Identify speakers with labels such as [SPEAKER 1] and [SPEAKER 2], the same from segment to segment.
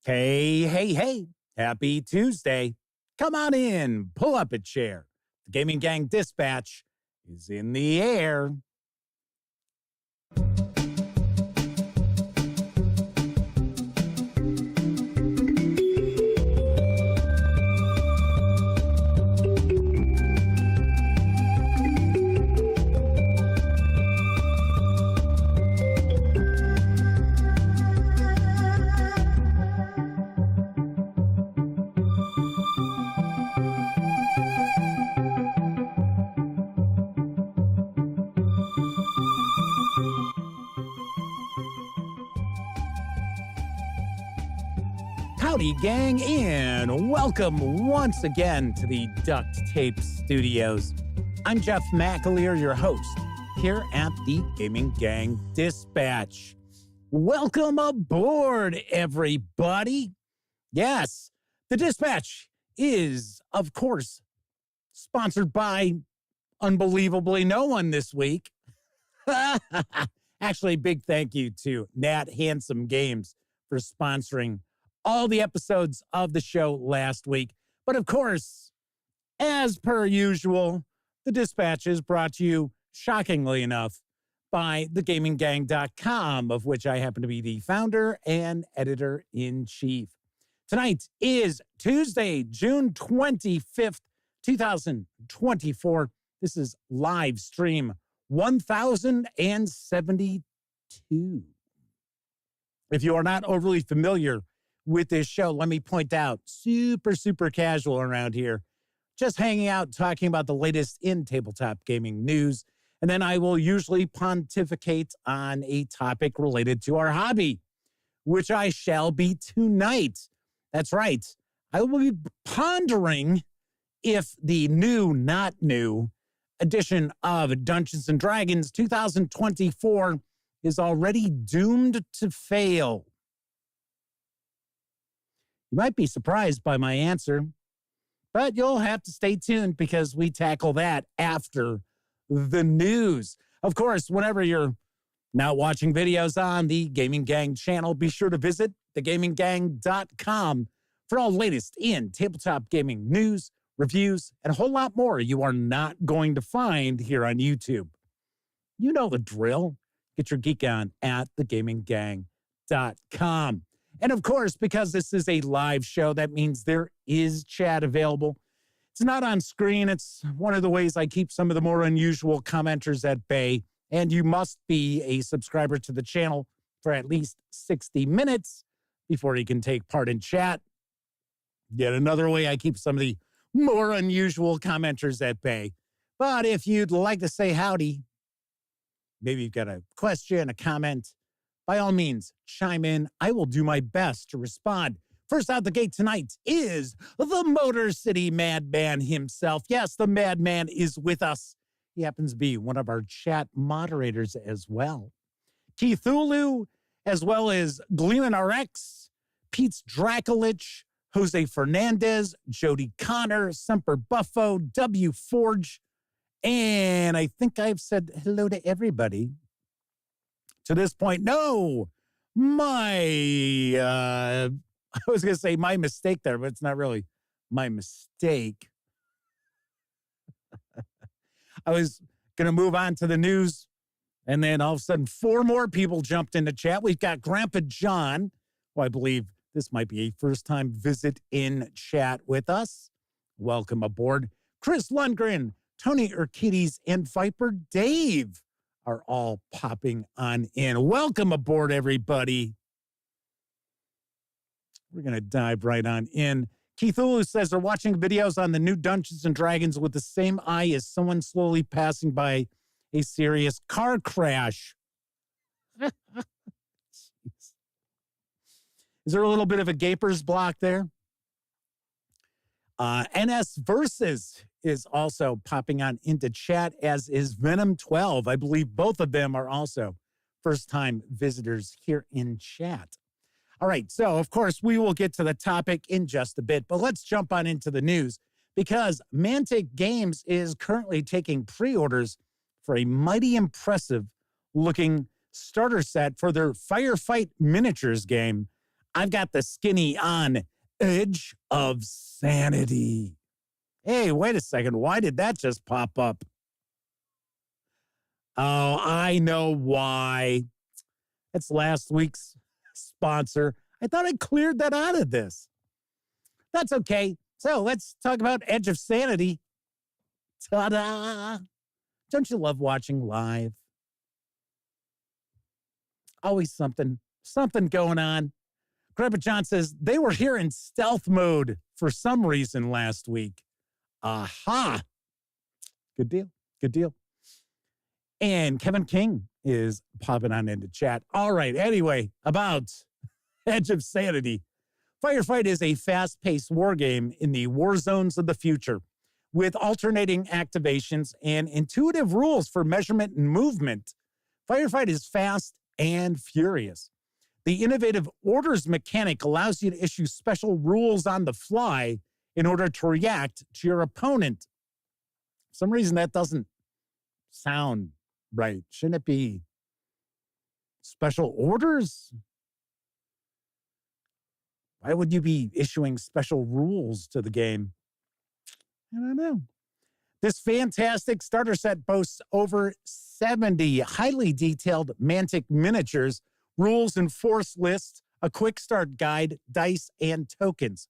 [SPEAKER 1] Hey, hey, hey, happy Tuesday. Come on in, pull up a chair. The Gaming Gang Dispatch is in the air. Howdy, gang, and welcome once again to the Duct Tape Studios. I'm Jeff McAleer, your host, here at the Gaming Gang Dispatch. Welcome aboard, everybody. Yes, the Dispatch is, of course, sponsored by unbelievably no one this week. Actually, big thank you to Nat Handsome Games for sponsoring all the episodes of the show last week. But of course, as per usual, the Dispatch is brought to you, shockingly enough, by thegaminggang.com, of which I happen to be the founder and editor-in-chief. Tonight is Tuesday, June 25th, 2024. This is live stream 1072. If you are not overly familiar with this show, let me point out, super casual around here. Just hanging out, talking about the latest in tabletop gaming news. And then I will usually pontificate on a topic related to our hobby, which I shall be tonight. That's right. I will be pondering if the not new edition of Dungeons & Dragons 2024 is already doomed to fail. You might be surprised by my answer, but you'll have to stay tuned because we tackle that after the news. Of course, whenever you're not watching videos on the Gaming Gang channel, be sure to visit thegaminggang.com for all latest in tabletop gaming news, reviews, and a whole lot more you are not going to find here on YouTube. You know the drill. Get your geek on at thegaminggang.com. And of course, because this is a live show, that means there is chat available. It's not on screen. It's one of the ways I keep some of the more unusual commenters at bay. And you must be a subscriber to the channel for at least 60 minutes before you can take part in chat. Yet another way I keep some of the more unusual commenters at bay. But if you'd like to say howdy, maybe you've got a question, a comment, by all means, chime in. I will do my best to respond. First out the gate tonight is the Motor City Madman himself. Yes, the Madman is with us. He happens to be one of our chat moderators as well. Keithulu, as well as Gleeman RX, Pete's Draculich, Jose Fernandez, Jody Connor, Semper Buffo, W Forge, and I think I've said hello to everybody to this point. No, I was going to say my mistake there, but it's not really my mistake. I was going to move on to the news, and then all of a sudden, 4 more people jumped into chat. We've got Grandpa John, who I believe this might be a first-time visit in chat with us. Welcome aboard. Chris Lundgren, Tony Urquides, and Viper Dave are all popping on in. Welcome aboard, everybody. We're going to dive right on in. Keithulu says they're watching videos on the new Dungeons & Dragons with the same eye as someone slowly passing by a serious car crash. Is there a little bit of a gaper's block there? NS Versus is also popping on into chat, as is Venom 12. I believe both of them are also first-time visitors here in chat. All right, so of course we will get to the topic in just a bit, but let's jump on into the news because Mantic Games is currently taking pre-orders for a mighty impressive looking starter set for their Firefight Miniatures game. I've got the skinny on Edge of Sanity. Hey, wait a second. Why did that just pop up? Oh, I know why. It's last week's sponsor. I thought I cleared that out of this. That's okay. So let's talk about Edge of Sanity. Ta-da! Don't you love watching live? Always something going on. Grandpa John says they were here in stealth mode for some reason last week. Aha! Good deal. And Kevin King is popping on into chat. All right, anyway, about Edge of Sanity. Firefight is a fast-paced war game in the war zones of the future with alternating activations and intuitive rules for measurement and movement. Firefight is fast and furious. The innovative orders mechanic allows you to issue special rules on the fly in order to react to your opponent. For some reason, that doesn't sound right. Shouldn't it be special orders? Why would you be issuing special rules to the game? I don't know. This fantastic starter set boasts over 70 highly detailed Mantic miniatures, rules and force lists, a quick start guide, dice, and tokens.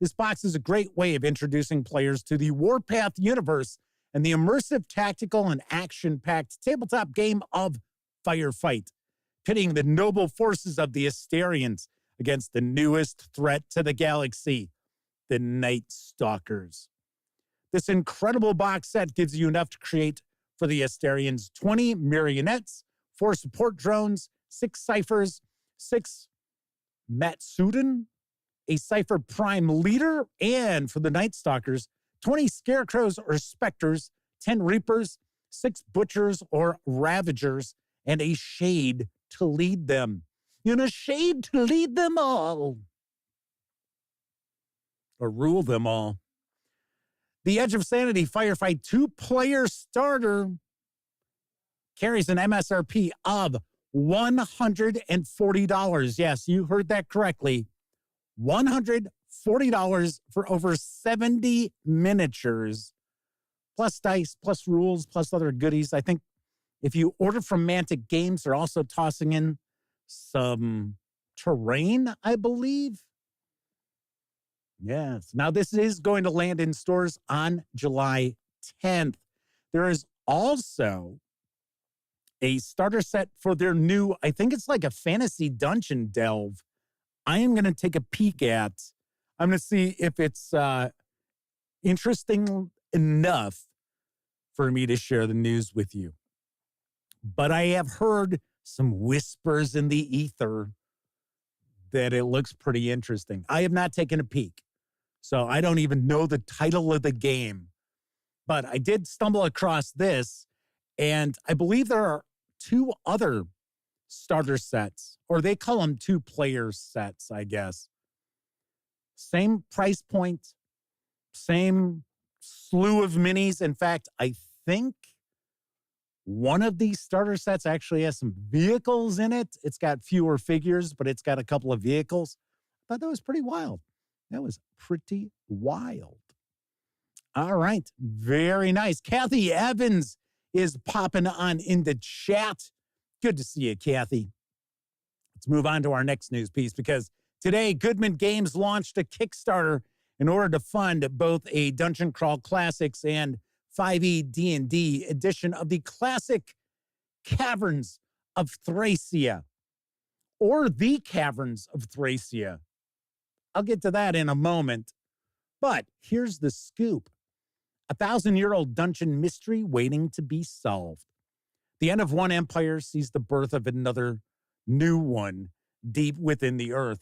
[SPEAKER 1] This box is a great way of introducing players to the Warpath universe and the immersive tactical and action-packed tabletop game of Firefight, pitting the noble forces of the Asterians against the newest threat to the galaxy, the Night Stalkers. This incredible box set gives you enough to create for the Asterians 20 marionettes, 4 support drones, 6 ciphers, 6 Matsuden, a cipher prime leader, and for the Night Stalkers, 20 scarecrows or specters, 10 reapers, 6 butchers or ravagers, and a shade to lead them. And a shade to lead them all. Or rule them all. The Edge of Sanity Firefight 2-player starter carries an MSRP of $140. Yes, you heard that correctly. $140 for over 70 miniatures, plus dice, plus rules, plus other goodies. I think if you order from Mantic Games, they're also tossing in some terrain, I believe. Yes. Now, this is going to land in stores on July 10th. There is also a starter set for their new, I think it's like a fantasy dungeon delve. I am going to take a peek at. I'm going to see if it's interesting enough for me to share the news with you. But I have heard some whispers in the ether that it looks pretty interesting. I have not taken a peek, so I don't even know the title of the game. But I did stumble across this, and I believe there are 2 other starter sets, or they call them 2-player sets, I guess. Same price point, same slew of minis. In fact, I think one of these starter sets actually has some vehicles in it. It's got fewer figures, but it's got a couple of vehicles. I thought that was pretty wild. That was pretty wild. All right. Very nice. Kathy Evans is popping on into chat. Good to see you, Kathy. Let's move on to our next news piece, because today Goodman Games launched a Kickstarter in order to fund both a Dungeon Crawl Classics and 5e D&D edition of the classic Caverns of Thracia, or the Caverns of Thracia. I'll get to that in a moment. But here's the scoop. A 1,000-year-old dungeon mystery waiting to be solved. The end of one empire sees the birth of another new one deep within the earth.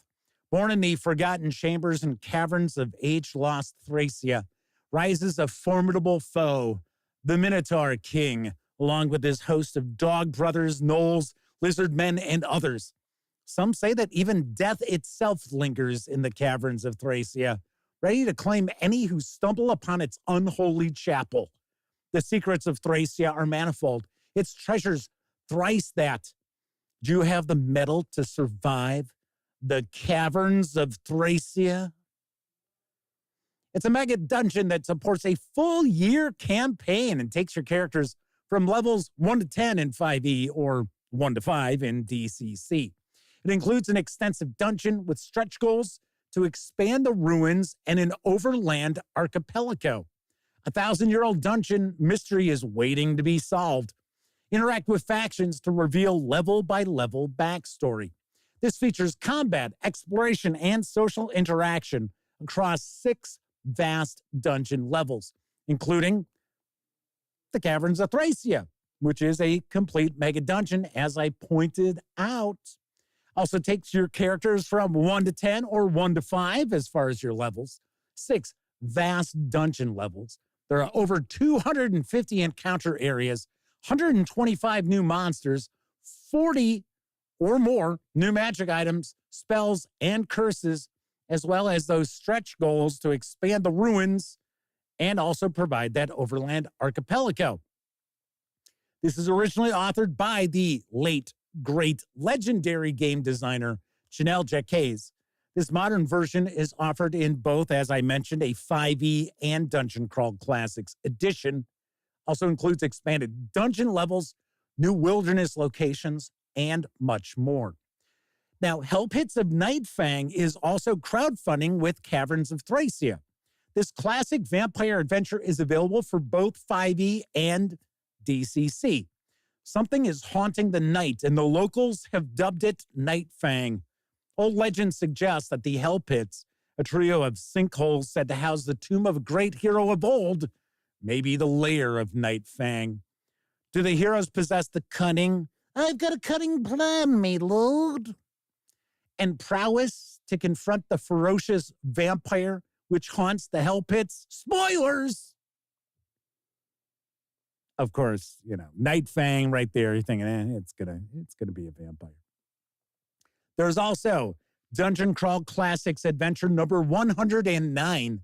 [SPEAKER 1] Born in the forgotten chambers and caverns of age-lost Thracia, rises a formidable foe, the Minotaur King, along with his host of dog brothers, gnolls, lizard men, and others. Some say that even death itself lingers in the caverns of Thracia, ready to claim any who stumble upon its unholy chapel. The secrets of Thracia are manifold, its treasures thrice that. Do you have the mettle to survive the Caverns of Thracia. It's a mega dungeon that supports a full year campaign and takes your characters from levels 1 to 10 in 5e or 1 to 5 in DCC. It includes an extensive dungeon with stretch goals to expand the ruins and an overland archipelago. A 1,000-year-old dungeon mystery is waiting to be solved. Interact with factions to reveal level-by-level backstory. This features combat, exploration, and social interaction across 6 vast dungeon levels, including the Caverns of Thracia, which is a complete mega dungeon, as I pointed out. Also takes your characters from 1 to 10 or 1 to 5 as far as your levels. 6 vast dungeon levels. There are over 250 encounter areas, 125 new monsters, 40 or more new magic items, spells, and curses, as well as those stretch goals to expand the ruins and also provide that overland archipelago. This is originally authored by the late, great, legendary game designer Chanel Jacques. This modern version is offered in both, as I mentioned, a 5e and Dungeon Crawl Classics edition. Also includes expanded dungeon levels, new wilderness locations, and much more. Now, Hell Pits of Nightfang is also crowdfunding with Caverns of Thracia. This classic vampire adventure is available for both 5e and DCC. Something is haunting the night, and the locals have dubbed it Nightfang. Old legend suggests that the Hell Pits, a trio of sinkholes said to house the tomb of a great hero of old, may be the lair of Nightfang. Do the heroes possess the cunning, "I've got a cunning plan, me lord," and prowess to confront the ferocious vampire which haunts the Hell Pits? Spoilers! Of course, you know, Nightfang right there. You're thinking, it's gonna be a vampire. There's also Dungeon Crawl Classics Adventure number 109,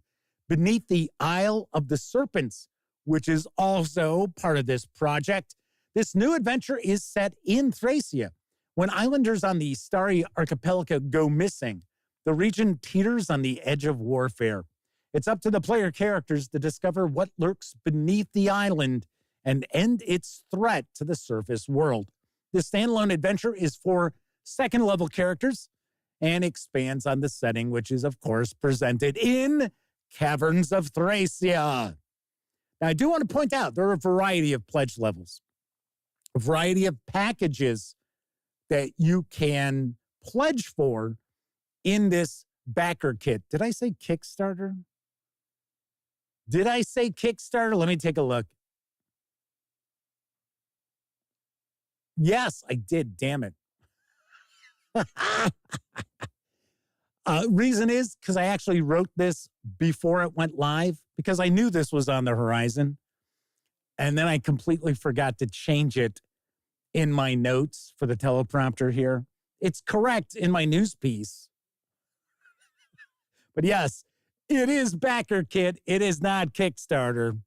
[SPEAKER 1] Beneath the Isle of the Serpents, which is also part of this project. This new adventure is set in Thracia. When islanders on the starry archipelago go missing, the region teeters on the edge of warfare. It's up to the player characters to discover what lurks beneath the island and end its threat to the surface world. This standalone adventure is for second-level characters and expands on the setting, which is, of course, presented in Caverns of Thracia. Now, I do want to point out there are a variety of pledge levels, a variety of packages that you can pledge for in this backer kit. Did I say Kickstarter? Did I say Kickstarter? Let me take a look. Yes, I did. Damn it. Reason is because I actually wrote this before it went live because I knew this was on the horizon. And then I completely forgot to change it in my notes for the teleprompter here. It's correct in my news piece. But yes, it is backer kit. It is not Kickstarter.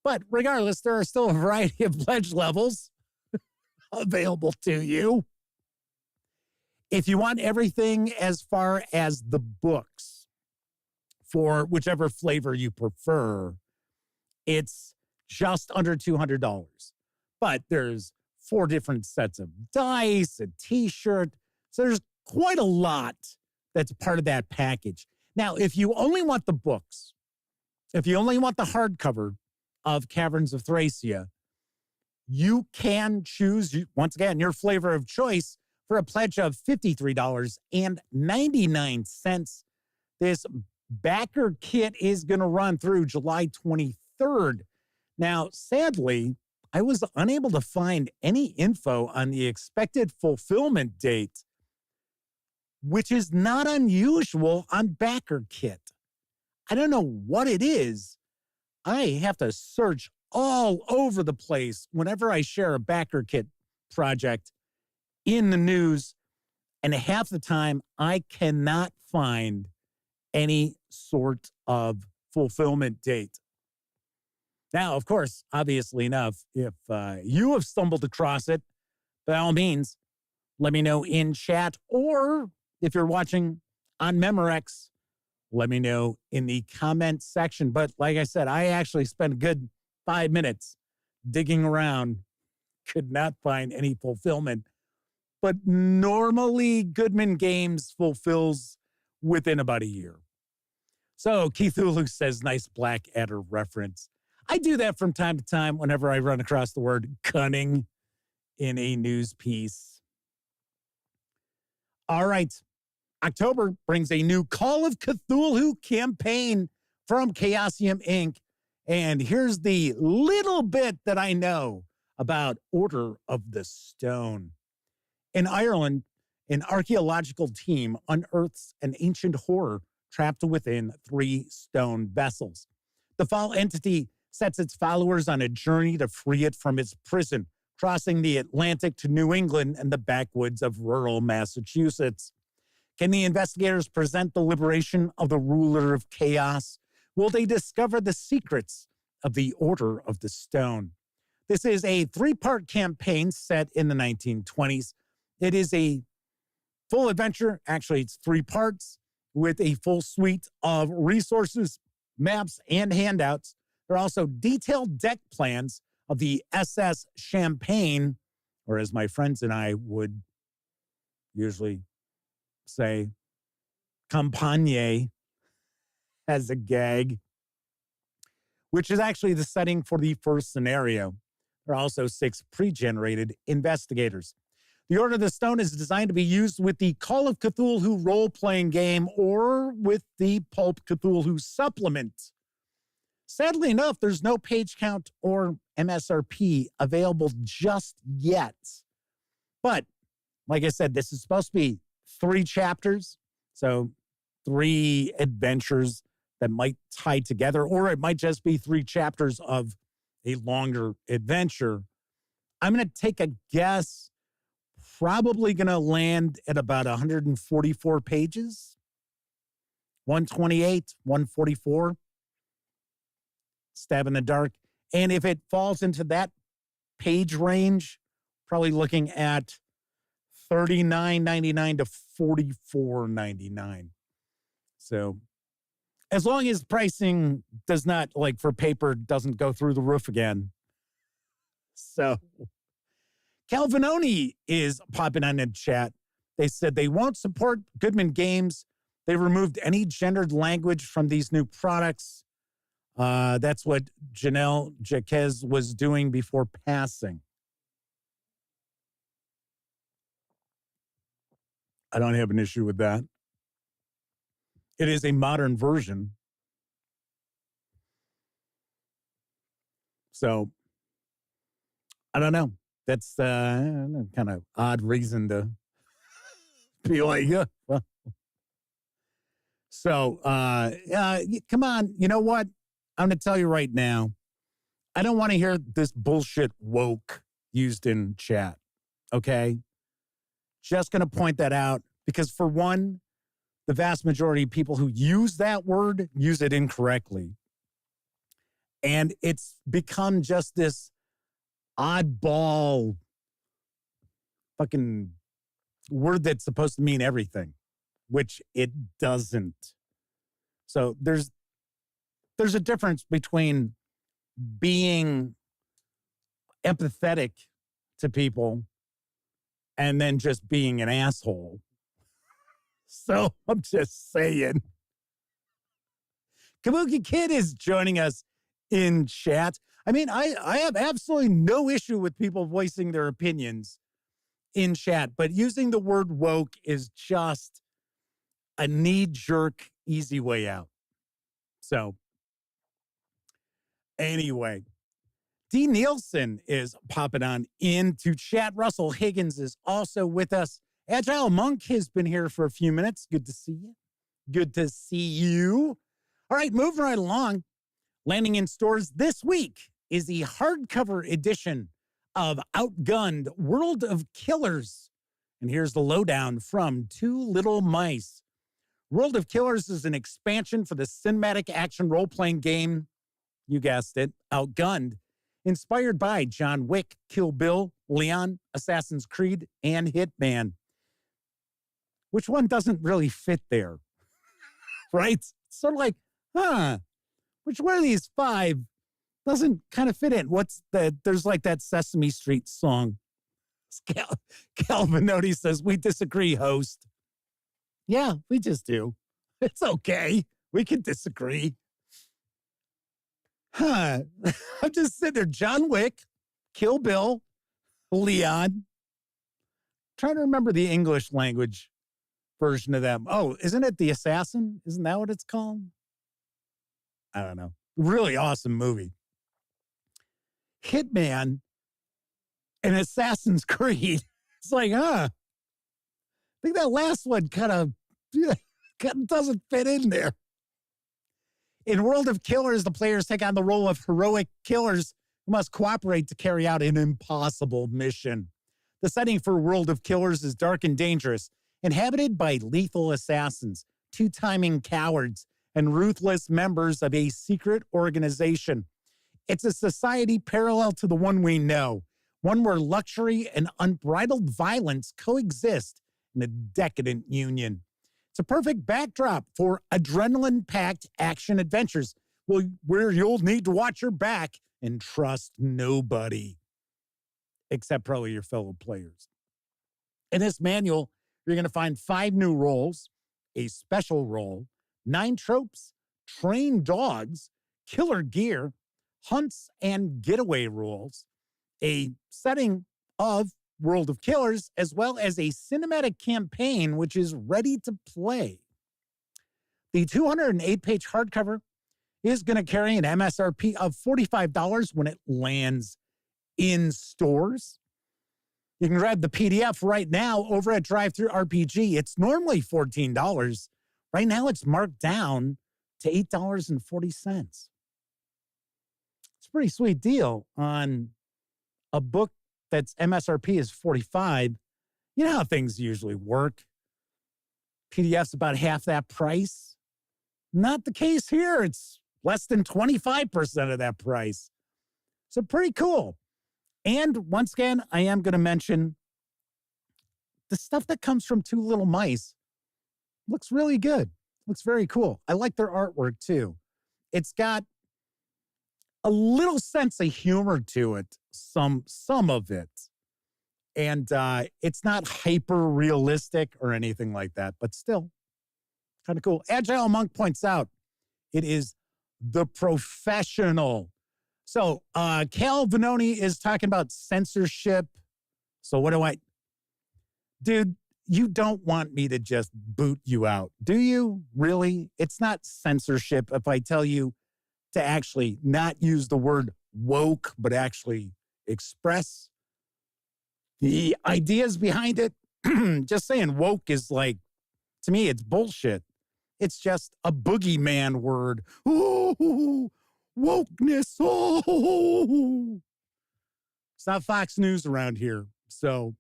[SPEAKER 1] But regardless, there are still a variety of pledge levels available to you. If you want everything as far as the books for whichever flavor you prefer, it's just under $200. But there's 4 different sets of dice, a t-shirt. So there's quite a lot that's part of that package. Now, if you only want the books, if you only want the hardcover of Caverns of Thracia, you can choose, once again, your flavor of choice for a pledge of $53.99. This backer kit is going to run through July 23rd. Now, sadly, I was unable to find any info on the expected fulfillment date, which is not unusual on backer kit. I don't know what it is. I have to search all over the place whenever I share a backer kit project in the news, and half the time I cannot find any sort of fulfillment date. Now, of course, obviously enough, if you have stumbled across it, by all means, let me know in chat or If you're watching on Memorex, let me know in the comment section. But like I said, I actually spent a good 5 minutes digging around, could not find any fulfillment. But normally, Goodman Games fulfills within about a year. So Keith Hulu says, nice Blackadder reference. I do that from time to time whenever I run across the word cunning in a news piece. All right. October brings a new Call of Cthulhu campaign from Chaosium Inc. And here's the little bit that I know about Order of the Stone. In Ireland, an archaeological team unearths an ancient horror trapped within 3 stone vessels. The foul entity sets its followers on a journey to free it from its prison, crossing the Atlantic to New England and the backwoods of rural Massachusetts. Can the investigators present the liberation of the ruler of chaos? Will they discover the secrets of the Order of the Stone? This is a 3-part campaign set in the 1920s. It is a full adventure. Actually, it's 3 parts with a full suite of resources, maps, and handouts. There are also detailed deck plans of the SS Champagne, or as my friends and I would usually say, Campagne as a gag, which is actually the setting for the first scenario. There are also 6 pre-generated investigators. The Order of the Stone is designed to be used with the Call of Cthulhu role-playing game or with the Pulp Cthulhu supplement. Sadly enough, there's no page count or MSRP available just yet. But, like I said, this is supposed to be 3 chapters, so 3 adventures that might tie together, or it might just be 3 chapters of a longer adventure. I'm going to take a guess, probably going to land at about 144 pages, 128, 144, stab in the dark. And if it falls into that page range, probably looking at $39.99 to $44.99. So as long as pricing does not, like for paper, doesn't go through the roof again. So Calvinoni is popping on in chat. They said they won't support Goodman Games. They removed any gendered language from these new products. That's what Janelle Jaquez was doing before passing. I don't have an issue with that. It is a modern version. So, I don't know. That's kind of odd reason to be like, yeah. Well. So, come on. You know what? I'm going to tell you right now. I don't want to hear this bullshit woke used in chat. Okay? Just going to point that out because, for one, the vast majority of people who use that word use it incorrectly. And it's become just this oddball fucking word that's supposed to mean everything, which it doesn't. So there's a difference between being empathetic to people and then just being an asshole. So I'm just saying. Kabuki Kid is joining us in chat. I mean, I have absolutely no issue with people voicing their opinions in chat, but using the word woke is just a knee-jerk, easy way out. So, anyway, D. Nielsen is popping on into chat. Russell Higgins is also with us. Agile Monk has been here for a few minutes. Good to see you. Good to see you. All right, moving right along. Landing in stores this week is the hardcover edition of Outgunned World of Killers. And here's the lowdown from Two Little Mice. World of Killers is an expansion for the cinematic action role-playing game, you guessed it, Outgunned, inspired by John Wick, Kill Bill, Leon, Assassin's Creed, and Hitman. which one doesn't really fit there, right? It's sort of like, which one of these 5 doesn't kind of fit in? There's like that Sesame Street song. Calvinoti says, we disagree, host. Yeah, we just do. It's okay. We can disagree. I'm just sitting there. John Wick, Kill Bill, Leon. Trying to remember the English language version of them. Oh, isn't it The Assassin? Isn't that what it's called? I don't know. Really awesome movie. Hitman and Assassin's Creed. It's like, I think that last one kind of doesn't fit in there. In World of Killers, the players take on the role of heroic killers who must cooperate to carry out an impossible mission. The setting for World of Killers is dark and dangerous, inhabited by lethal assassins, two-timing cowards, and ruthless members of a secret organization. It's a society parallel to the one we know, one where luxury and unbridled violence coexist in a decadent union. It's a perfect backdrop for adrenaline-packed action adventures where you'll need to watch your back and trust nobody, except probably your fellow players. In this manual, you're going to find 5 new roles, a special role, 9 tropes, trained dogs, killer gear, hunts and getaway rules, a setting of World of Killers, as well as a cinematic campaign, which is ready to play. The 208-page hardcover is going to carry an MSRP of $45 when it lands in stores. You can grab the PDF right now over at Drive-Thru RPG. It's normally $14. Right now, it's marked down to $8.40. It's a pretty sweet deal on a book that's MSRP is $45. You know how things usually work. PDF's about half that price. Not the case here. It's less than 25% of that price. So pretty cool. And once again, I am going to mention the stuff that comes from Two Little Mice looks really good. Looks very cool. I like their artwork too. It's got a little sense of humor to it, some of it. And it's not hyper realistic or anything like that, but still kind of cool. Agile Monk points out it is the professional. So Cal Vanoni is talking about censorship. So what do dude, you don't want me to just boot you out, do you? Really? It's not censorship if I tell you to actually not use the word woke, but actually express the ideas behind it. Just saying woke is like, to me, it's bullshit. It's just a boogeyman word. Ooh, wokeness. Oh, it's not Fox News around here. So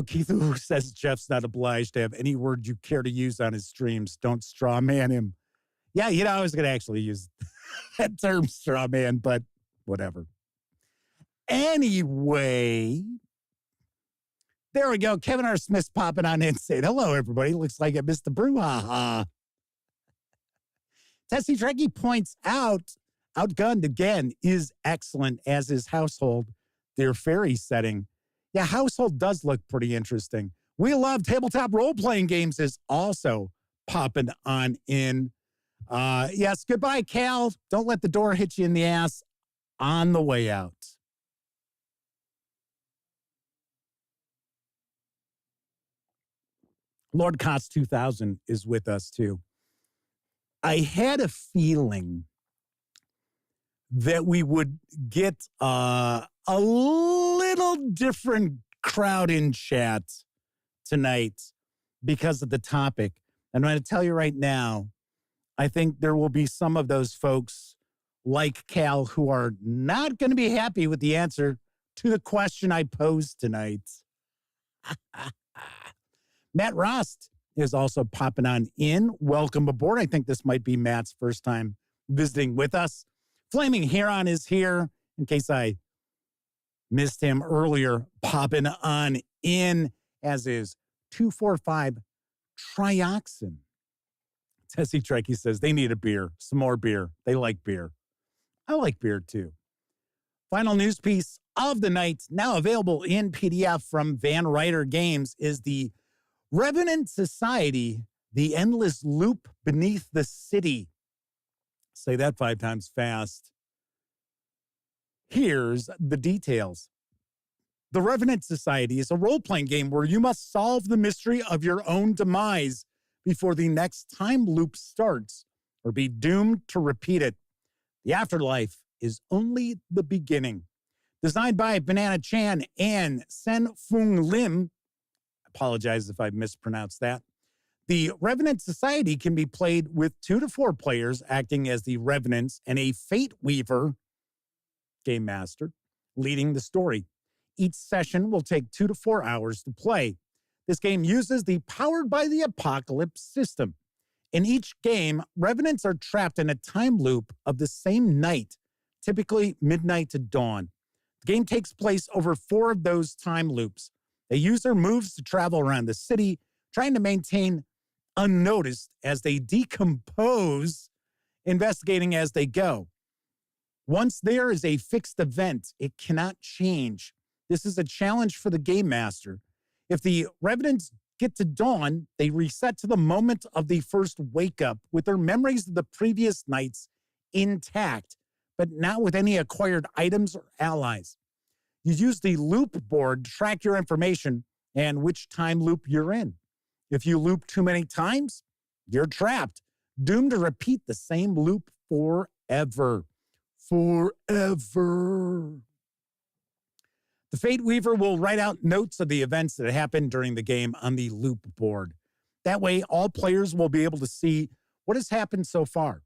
[SPEAKER 1] Keith Ooh says Jeff's not obliged to have any word you care to use on his streams. Don't straw man him. Yeah, I was going to actually use that term straw man, but whatever. Anyway, there we go. Kevin R. Smith's popping on in saying, hello, everybody. Looks like I missed the brouhaha. Tessie Trekkie points out, Outgunned again is excellent, as is Household, their fairy setting. Yeah, Household does look pretty interesting. We Love Tabletop Role-Playing Games is also popping on in. Yes, goodbye, Cal. Don't let the door hit you in the ass on the way out. Lord Cost 2000 is with us, too. I had a feeling that we would get a little different crowd in chat tonight because of the topic. I'm going to tell you right now, I think there will be some of those folks like Cal who are not going to be happy with the answer to the question I posed tonight. Matt Rost is also popping on in. Welcome aboard. I think this might be Matt's first time visiting with us. Flaming Heron is here, in case I missed him earlier, popping on in. as is 245 trioxin. Tessie Trekkie says they need a beer, some more beer. They like beer. I like beer too. Final news piece of the night, now available in PDF from Ryder Games, is the Revenant Society, the Endless Loop Beneath the City. Say that 5 times fast. Here's the details. The Revenant Society is a role-playing game where you must solve the mystery of your own demise before the next time loop starts, or be doomed to repeat it. The afterlife is only the beginning. Designed by Banana Chan and Sen Fung Lim. Apologize if I mispronounced that. The Revenant Society can be played with 2 to 4 players acting as the Revenants and a Fate Weaver, game master, leading the story. Each session will take 2 to 4 hours to play. This game uses the Powered by the Apocalypse system. In each game, Revenants are trapped in a time loop of the same night, typically midnight to dawn. The game takes place over 4 of those time loops. They use their moves to travel around the city, trying to maintain unnoticed as they decompose, investigating as they go. Once there is a fixed event, it cannot change. This is a challenge for the game master. If the Revenants get to dawn, they reset to the moment of the first wake up with their memories of the previous nights intact, but not with any acquired items or allies. You use the loop board to track your information and which time loop you're in. If you loop too many times, you're trapped, doomed to repeat the same loop forever. Forever. The Fate Weaver will write out notes of the events that happened during the game on the loop board. That way, all players will be able to see what has happened so far.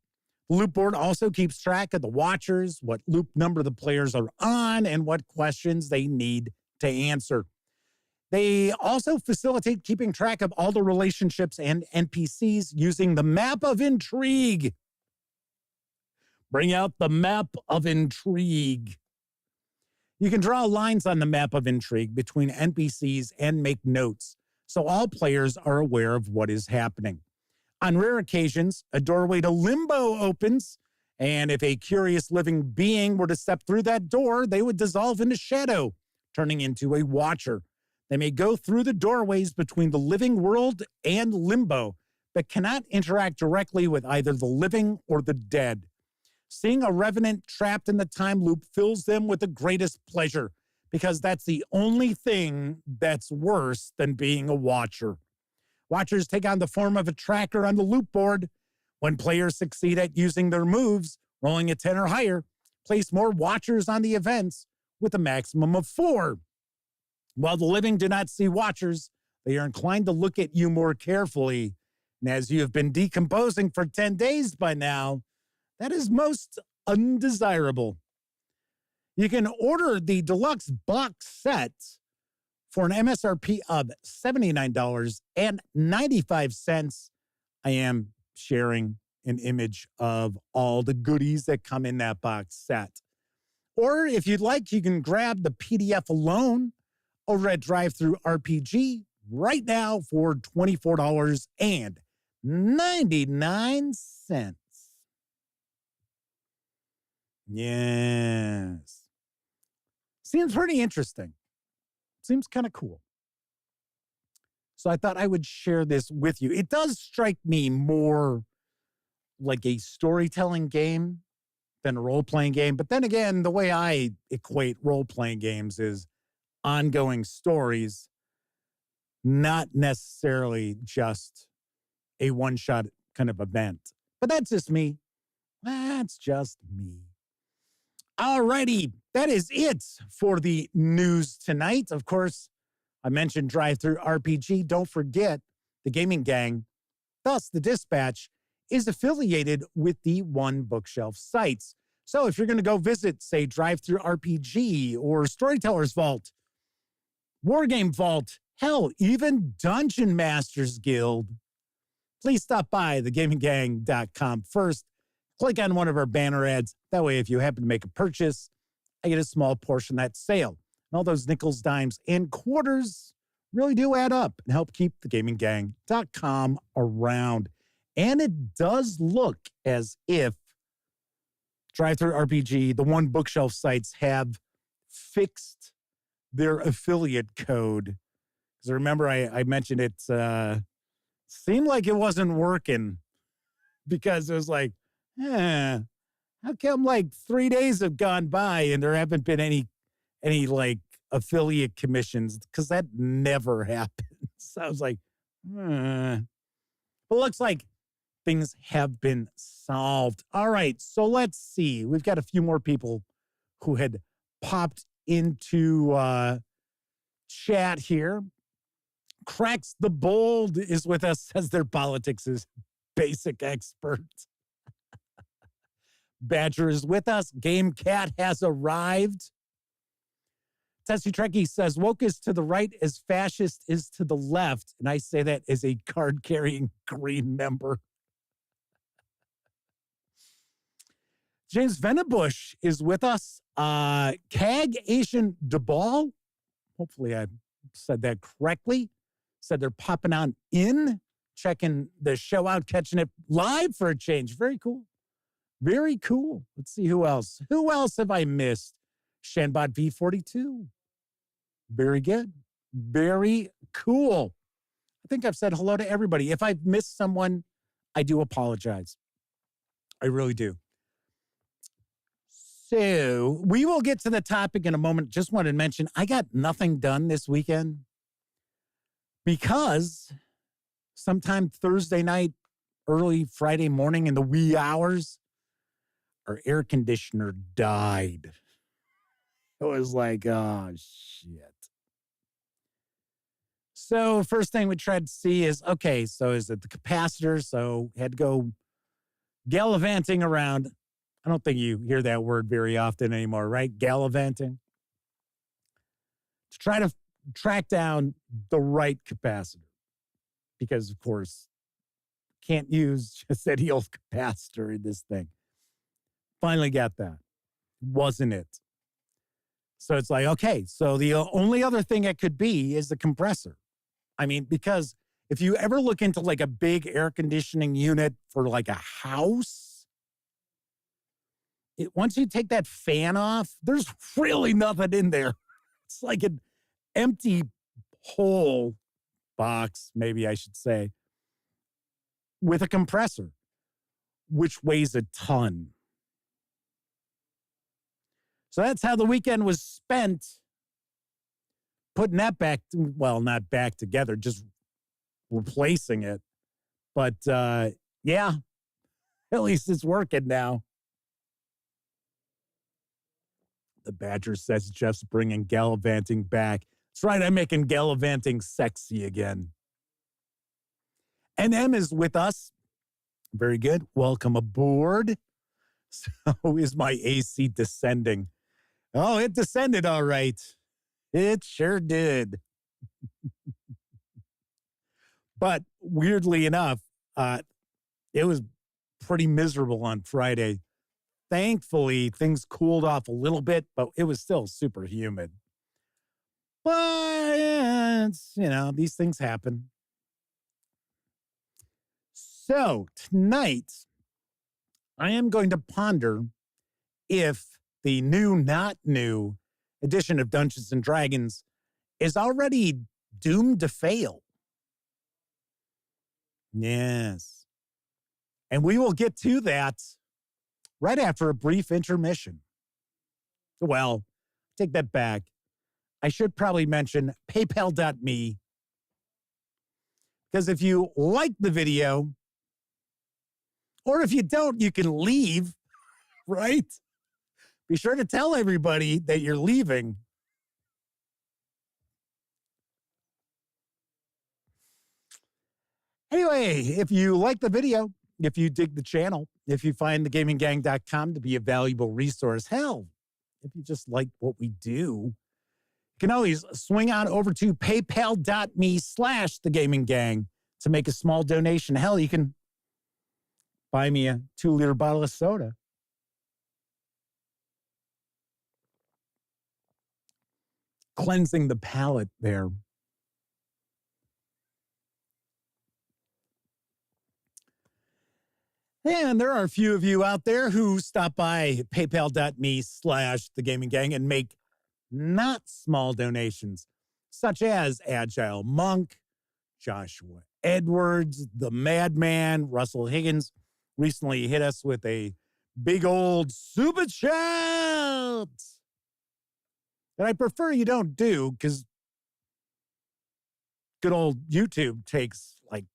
[SPEAKER 1] The loop board also keeps track of the watchers, what loop number the players are on, and what questions they need to answer. They also facilitate keeping track of all the relationships and NPCs using the map of intrigue. Bring out the map of intrigue. You can draw lines on the map of intrigue between NPCs and make notes, so all players are aware of what is happening. On rare occasions, a doorway to limbo opens, and if a curious living being were to step through that door, they would dissolve into shadow, turning into a watcher. They may go through the doorways between the living world and limbo, but cannot interact directly with either the living or the dead. Seeing a revenant trapped in the time loop fills them with the greatest pleasure, because that's the only thing that's worse than being a watcher. Watchers take on the form of a tracker on the loop board. When players succeed at using their moves, rolling a 10 or higher, place more watchers on the events with a maximum of 4. While the living do not see watchers, they are inclined to look at you more carefully. And as you have been decomposing for 10 days by now, that is most undesirable. You can order the deluxe box set for an MSRP of $79.95. I am sharing an image of all the goodies that come in that box set. Or if you'd like, you can grab the PDF alone over at Drive-Thru RPG right now for $24.99. Yes. Seems pretty interesting. Seems kind of cool. So I thought I would share this with you. It does strike me more like a storytelling game than a role-playing game. But then again, the way I equate role-playing games is ongoing stories, not necessarily just a one-shot kind of event. But that's just me. That's just me. Alrighty, that is it for the news tonight. Of course, I mentioned Drive-Thru RPG. Don't forget, the Gaming Gang, thus the Dispatch, is affiliated with the One Bookshelf sites. So if you're going to go visit, say, Drive-Thru RPG or Storyteller's Vault, Wargame Vault, hell, even Dungeon Masters Guild, please stop by thegaminggang.com first. Click on one of our banner ads. That way, if you happen to make a purchase, I get a small portion of that sale. And all those nickels, dimes, and quarters really do add up and help keep thegaminggang.com around. And it does look as if Drive-Thru RPG, the one bookshelf sites, have fixed their affiliate code. Because remember, I mentioned it seemed like it wasn't working because it was like, how come like 3 days have gone by and there haven't been any like affiliate commissions? Because that never happens. So I was like, But it looks like things have been solved. All right, so let's see. We've got a few more people who had popped into chat here. Cracks the Bold is with us, says their politics is basic expert. Badger is with us. Game Cat has arrived. Tessie Trekkie says, woke is to the right as fascist is to the left. And I say that as a card-carrying green member. James Venebush is with us. Cag Asian DeBall. Hopefully I said that correctly. Said they're popping on in, checking the show out, catching it live for a change. Very cool. Very cool. Let's see who else. Who else have I missed? Shanbot V42. Very good. Very cool. I think I've said hello to everybody. If I've missed someone, I do apologize. I really do. So we will get to the topic in a moment. Just wanted to mention, I got nothing done this weekend because sometime Thursday night, early Friday morning in the wee hours, our air conditioner died. It was like, oh, shit. So first thing we tried to see is, okay, so is it the capacitor? So had to go gallivanting around. I don't think you hear that word very often anymore, right? Gallivanting. To try to track down the right capacitor. Because, of course, can't use just any old capacitor in this thing. Finally got that. Wasn't it? So it's like, okay, so the only other thing it could be is the compressor. I mean, because if you ever look into like a big air conditioning unit for like a house, once you take that fan off, there's really nothing in there. It's like an empty hole box, maybe I should say, with a compressor, which weighs a ton. So that's how the weekend was spent, putting that back, well, not back together, just replacing it. But yeah, at least it's working now. The Badger says Jeff's bringing gallivanting back. That's right, I'm making gallivanting sexy again. NM is with us. Very good. Welcome aboard. So is my AC descending? Oh, it descended all right. It sure did. But weirdly enough, it was pretty miserable on Friday. Thankfully, things cooled off a little bit, but it was still super humid. But yeah, it's, these things happen. So tonight, I am going to ponder if the new, not new edition of Dungeons and Dragons is already doomed to fail. Yes. And we will get to that right after a brief intermission. Well, take that back. I should probably mention paypal.me. Because if you like the video, or if you don't, you can leave, right? Be sure to tell everybody that you're leaving. Anyway, if you like the video, if you dig the channel, if you find thegaminggang.com to be a valuable resource, hell, if you just like what we do, you can always swing on over to paypal.me/thegaminggang to make a small donation. Hell, you can buy me a 2-liter bottle of soda. Cleansing the palate there. And there are a few of you out there who stop by paypal.me/thegaminggang and make not small donations, such as Agile Monk, Joshua Edwards, the Madman, Russell Higgins recently hit us with a big old super chat. And I prefer you don't do, because good old YouTube takes like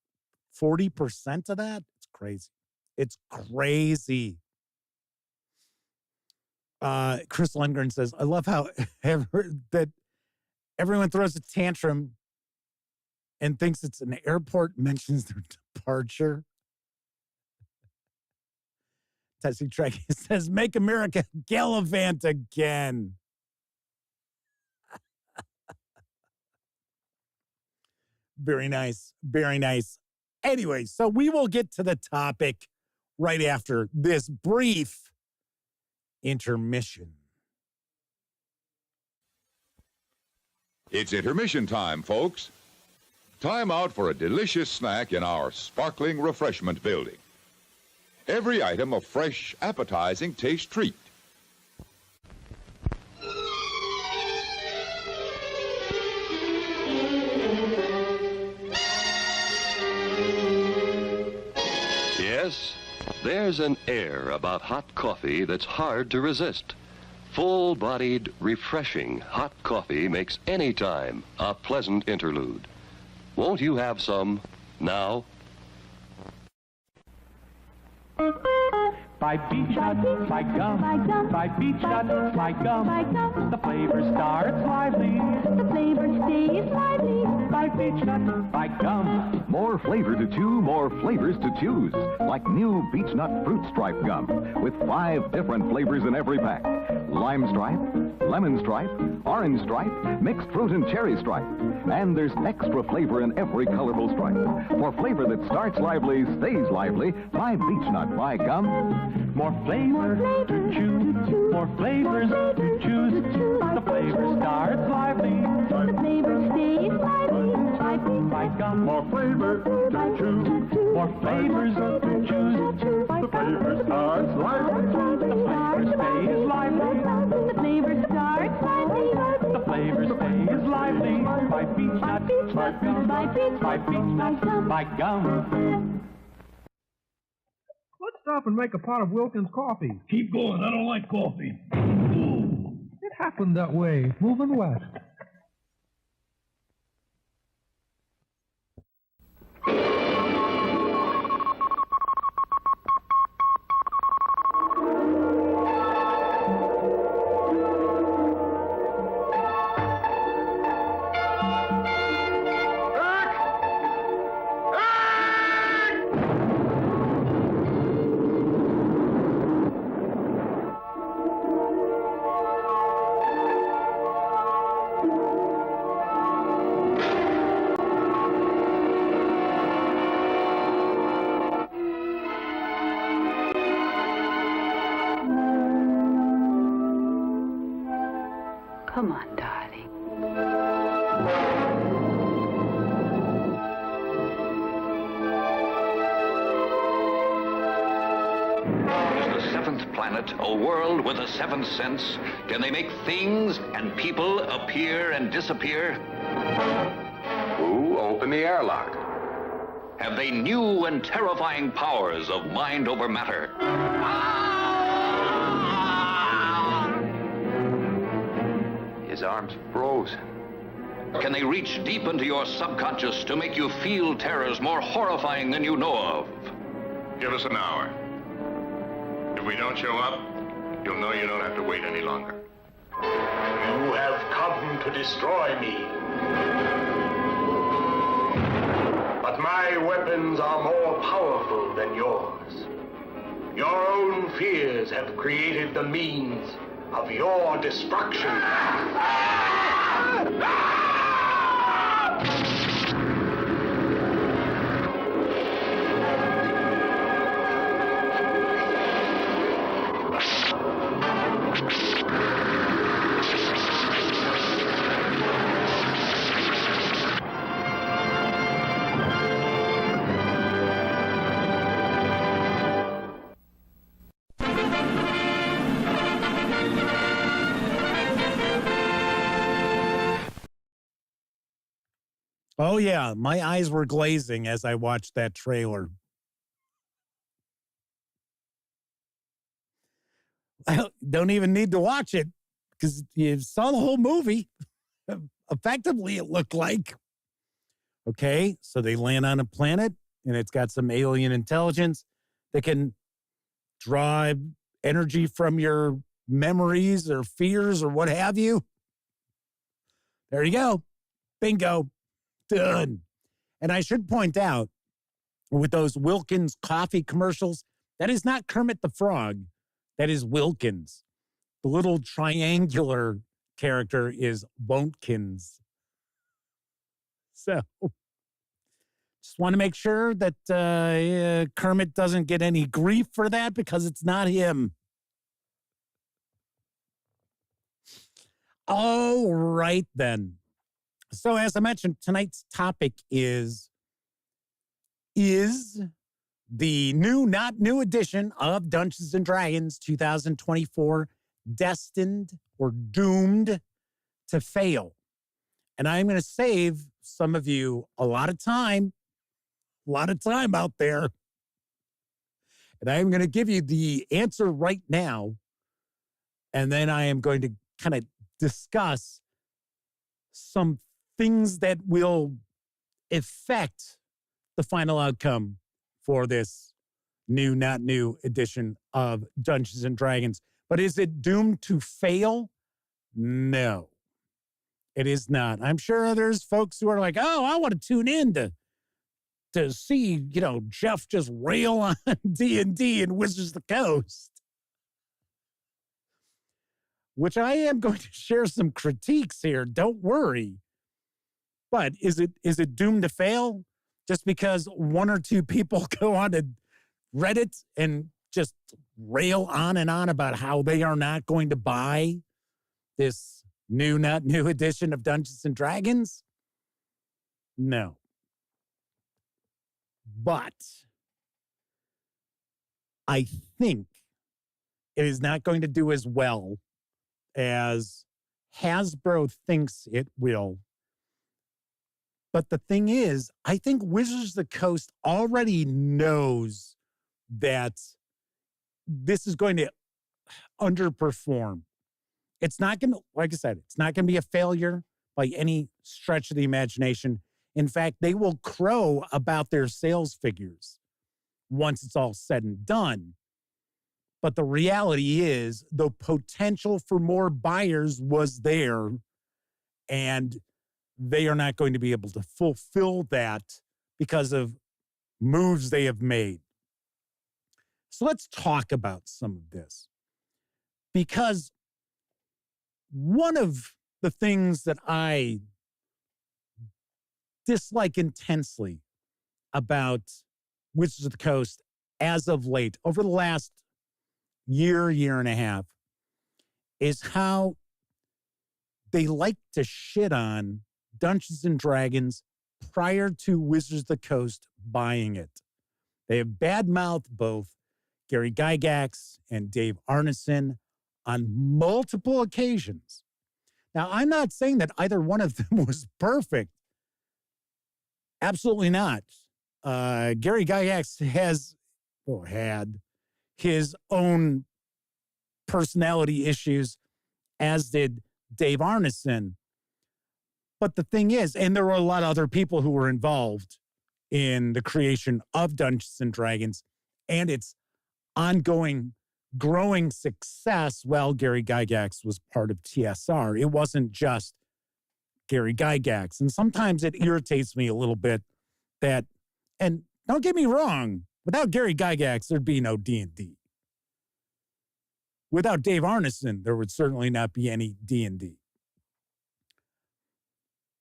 [SPEAKER 1] 40% of that. It's crazy. It's crazy. Chris Lundgren says, I love how that everyone throws a tantrum and thinks it's an airport, mentions their departure. Tessie Trek says, make America gallivant again. Very nice. Very nice. Anyway, so we will get to the topic right after this brief intermission.
[SPEAKER 2] It's intermission time, folks. Time out for a delicious snack in our sparkling refreshment building. Every item a fresh, appetizing taste treat.
[SPEAKER 3] Yes, there's an air about hot coffee that's hard to resist. Full-bodied, refreshing hot coffee makes any time a pleasant interlude. Won't you have some now?
[SPEAKER 4] By beech nut, by gum, by beech nut, by gum. The flavor starts lively, the flavor stays lively. By beech nut, by gum.
[SPEAKER 5] More flavor to chew, more flavors to choose. Like new Beech Nut Fruit Stripe Gum with 5 different flavors in every pack. Lime stripe, lemon stripe, orange stripe, mixed fruit and cherry stripe. And there's extra flavor in every colorful stripe. For flavor that starts lively, stays lively, by Beech Nut, by Gum.
[SPEAKER 4] More flavor to chew, more flavors to choose. The flavor starts lively, the flavor stays lively. By gum, more flavor to chew, more flavors to choose. The flavor starts lively, the flavor stays lively. The flavor starts lively, the flavor stays lively. By beech nut, by gum, by beech nut, by gum.
[SPEAKER 6] Let's stop and make a pot of Wilkins coffee.
[SPEAKER 7] Keep going. I don't like coffee.
[SPEAKER 6] It happened that way, moving west.
[SPEAKER 8] Come on, darling.
[SPEAKER 9] Is the seventh planet a world with a seventh sense? Can they make things and people appear and disappear?
[SPEAKER 3] Who opened the airlock?
[SPEAKER 9] Have they new and terrifying powers of mind over matter?
[SPEAKER 3] His arms frozen.
[SPEAKER 9] Can they reach deep into your subconscious to make you feel terrors more horrifying than you know of?
[SPEAKER 10] Give us an hour. If we don't show up, you'll know you don't have to wait any longer.
[SPEAKER 7] You have come to destroy me. But my weapons are more powerful than yours. Your own fears have created the means of your destruction.
[SPEAKER 1] Oh, yeah. My eyes were glazing as I watched that trailer. I don't even need to watch it because you saw the whole movie. Effectively, it looked like. Okay, so they land on a planet and it's got some alien intelligence that can draw energy from your memories or fears or what have you. There you go. Bingo. Done. And I should point out, with those Wilkins coffee commercials, that is not Kermit the Frog. That is Wilkins. The little triangular character is Wontkins. So, just want to make sure that Kermit doesn't get any grief for that because it's not him. All right, then. So, as I mentioned, tonight's topic is the not new edition of Dungeons & Dragons 2024 destined or doomed to fail? And I'm going to save some of you a lot of time out there. And I'm going to give you the answer right now. And then I am going to kind of discuss some things that will affect the final outcome for this not new edition of Dungeons & Dragons. But is it doomed to fail? No, it is not. I'm sure there's folks who are like, oh, I want to tune in to see, Jeff just rail on D&D and Wizards of the Coast. Which I am going to share some critiques here. Don't worry. But is it doomed to fail? Just because one or two people go on to Reddit and just rail on and on about how they are not going to buy this not new edition of Dungeons & Dragons? No. But I think it is not going to do as well as Hasbro thinks it will. But the thing is, I think Wizards of the Coast already knows that this is going to underperform. It's not going to, like I said, it's not going to be a failure by any stretch of the imagination. In fact, they will crow about their sales figures once it's all said and done. But the reality is the potential for more buyers was there, and they are not going to be able to fulfill that because of moves they have made. So let's talk about some of this. Because one of the things that I dislike intensely about Wizards of the Coast as of late, over the last year and a half, is how they like to shit on Dungeons & Dragons prior to Wizards of the Coast buying it. They have badmouthed both Gary Gygax and Dave Arneson on multiple occasions. Now, I'm not saying that either one of them was perfect. Absolutely not. Gary Gygax had his own personality issues, as did Dave Arneson. But the thing is, and there were a lot of other people who were involved in the creation of Dungeons & Dragons and its ongoing growing success while Gary Gygax was part of TSR. It wasn't just Gary Gygax. And sometimes it irritates me a little bit that, and don't get me wrong, without Gary Gygax, there'd be no D&D. Without Dave Arneson, there would certainly not be any D&D.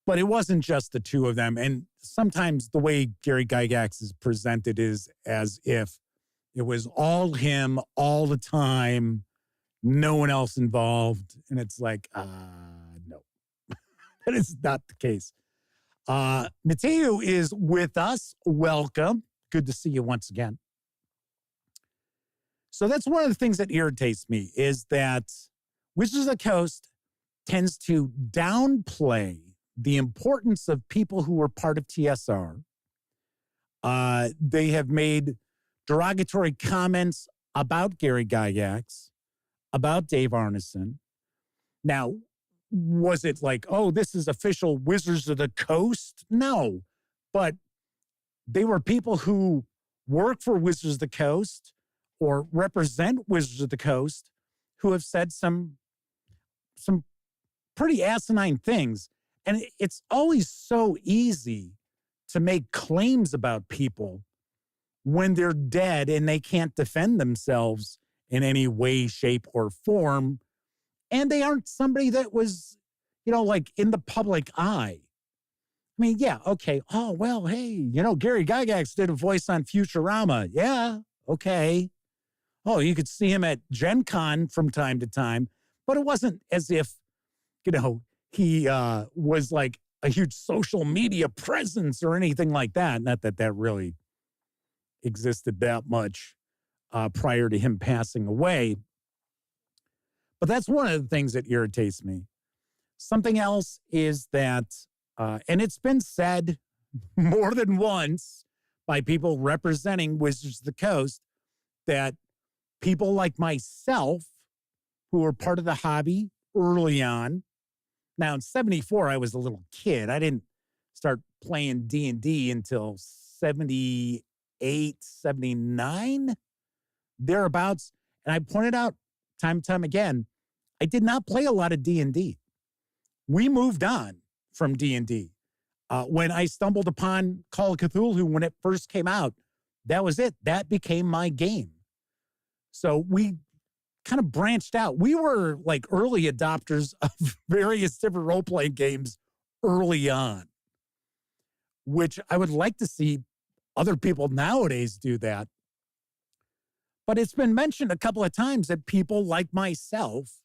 [SPEAKER 1] But it wasn't just the two of them. And sometimes the way Gary Gygax is presented is as if it was all him all the time, no one else involved. And it's like, no, that is not the case. Mateo is with us. Welcome. Good to see you once again. So that's one of the things that irritates me is that Wizards of the Coast tends to downplay the importance of people who were part of TSR. They have made derogatory comments about Gary Gygax, about Dave Arneson. Now, was it like, oh, this is official Wizards of the Coast? No, but they were people who work for Wizards of the Coast or represent Wizards of the Coast who have said some pretty asinine things. And it's always so easy to make claims about people when they're dead and they can't defend themselves in any way, shape, or form. And they aren't somebody that was, like in the public eye. I mean, yeah, okay. Oh, well, hey, Gary Gygax did a voice on Futurama. Yeah, okay. Oh, you could see him at Gen Con from time to time, but it wasn't as if, he was like a huge social media presence or anything like that. Not that that really existed that much prior to him passing away. But that's one of the things that irritates me. Something else is that, and it's been said more than once by people representing Wizards of the Coast, that people like myself, who were part of the hobby early on. Now, in 74, I was a little kid. I didn't start playing D&D until 78, 79, thereabouts. And I pointed out time and time again, I did not play a lot of D&D. We moved on from D&D. When I stumbled upon Call of Cthulhu when it first came out, that was it. That became my game. So we kind of branched out. We were like early adopters of various different role-playing games early on, which I would like to see other people nowadays do that. But it's been mentioned a couple of times that people like myself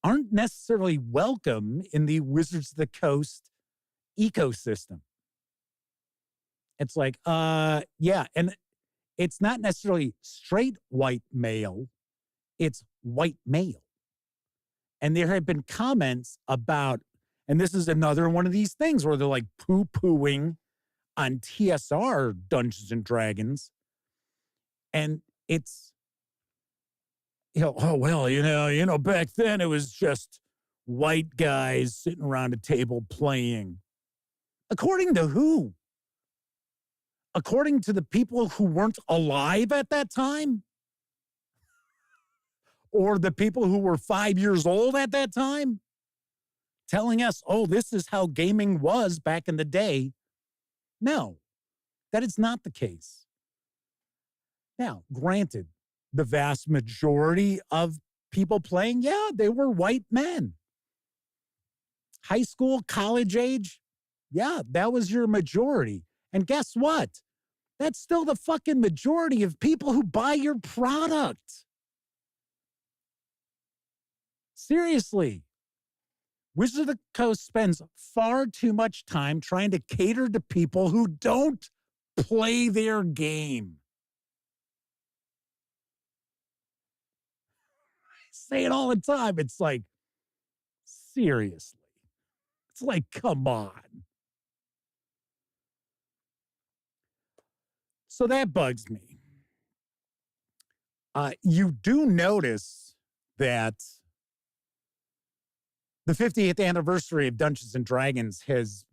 [SPEAKER 1] aren't necessarily welcome in the Wizards of the Coast ecosystem. It's like, yeah, and it's not necessarily straight white male, it's white male. And there have been comments about, and this is another one of these things where they're like poo-pooing on TSR Dungeons and Dragons. And it's, oh, well, back then it was just white guys sitting around a table playing. According to who? According to the people who weren't alive at that time? Or the people who were 5 years old at that time? Telling us, oh, this is how gaming was back in the day. No, that is not the case. Now, granted, the vast majority of people playing, yeah, they were white men. High school, college age, yeah, that was your majority. And guess what? That's still the fucking majority of people who buy your product. Seriously. Wizards of the Coast spends far too much time trying to cater to people who don't play their game. I say it all the time. It's like, seriously. It's like, come on. So that bugs me. You do notice that the 50th anniversary of Dungeons and Dragons has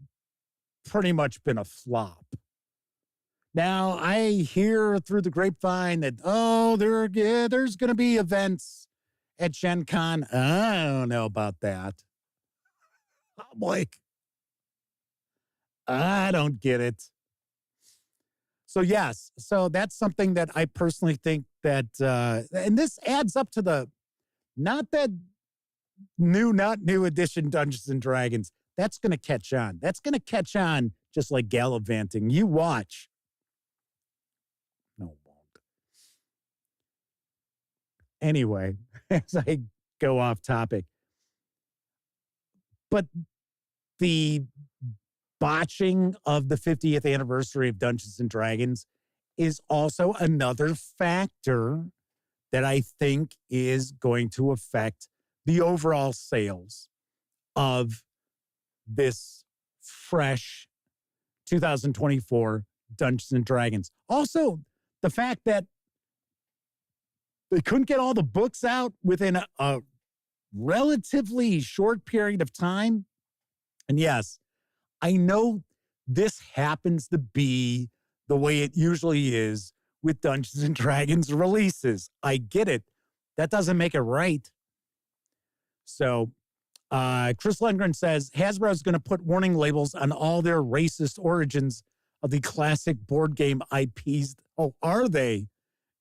[SPEAKER 1] pretty much been a flop. Now, I hear through the grapevine that, oh, there's going to be events at Gen Con. I don't know about that. I'm like, I don't get it. So, yes. So that's something that I personally think that, and this adds up to the, not new edition Dungeons and Dragons. That's going to catch on. That's going to catch on just like gallivanting. You watch. No, it won't. Anyway, as I go off topic. But the botching of the 50th anniversary of Dungeons and Dragons is also another factor that I think is going to affect the overall sales of this fresh 2024 Dungeons and Dragons. Also, the fact that they couldn't get all the books out within a relatively short period of time. And yes, I know this happens to be the way it usually is with Dungeons and Dragons releases. I get it. That doesn't make it right. So Chris Lundgren says Hasbro's going to put warning labels on all their racist origins of the classic board game IPs. Oh, are they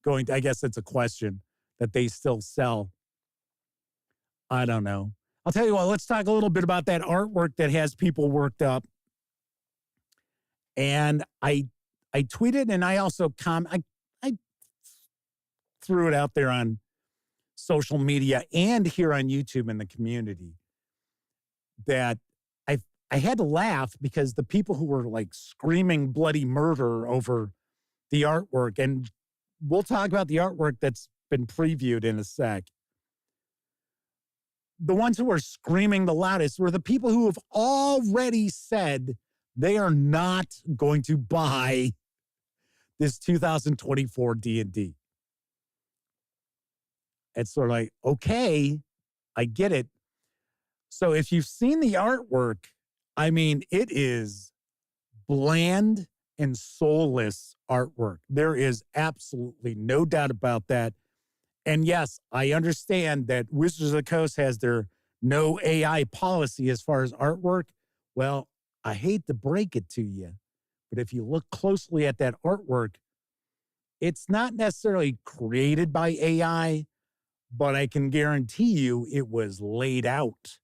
[SPEAKER 1] going to? I guess it's a question that they still sell. I don't know. I'll tell you what, let's talk a little bit about that artwork that has people worked up. And I tweeted and I also I threw it out there on social media and here on YouTube in the community that I had to laugh because the people who were like screaming bloody murder over the artwork, and we'll talk about the artwork that's been previewed in a sec. The ones who were screaming the loudest were the people who have already said they are not going to buy this 2024 D&D. It's sort of like, okay, I get it. So if you've seen the artwork, I mean, it is bland and soulless artwork. There is absolutely no doubt about that. And yes, I understand that Wizards of the Coast has their no AI policy as far as artwork. Well, I hate to break it to you, but if you look closely at that artwork, it's not necessarily created by AI, but I can guarantee you it was laid out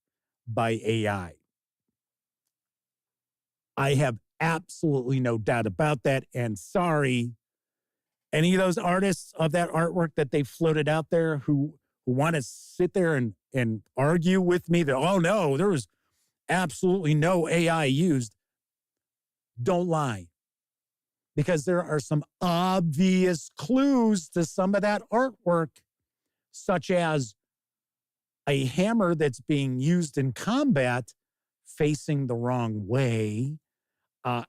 [SPEAKER 1] by AI. I have absolutely no doubt about that. And sorry, any of those artists of that artwork that they floated out there who want to sit there and argue with me that, oh no, there was absolutely no AI used. Don't lie. Because there are some obvious clues to some of that artwork, such as a hammer that's being used in combat facing the wrong way,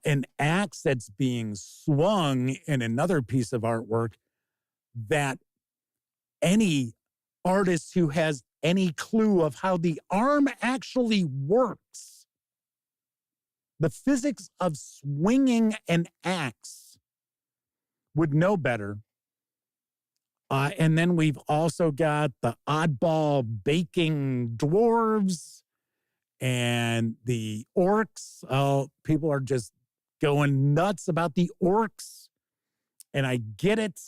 [SPEAKER 1] an axe that's being swung in another piece of artwork, that any artist who has any clue of how the arm actually works, the physics of swinging an axe, would know better. And then we've also got the oddball baking dwarves and the orcs. Oh, people are just going nuts about the orcs. And I get it.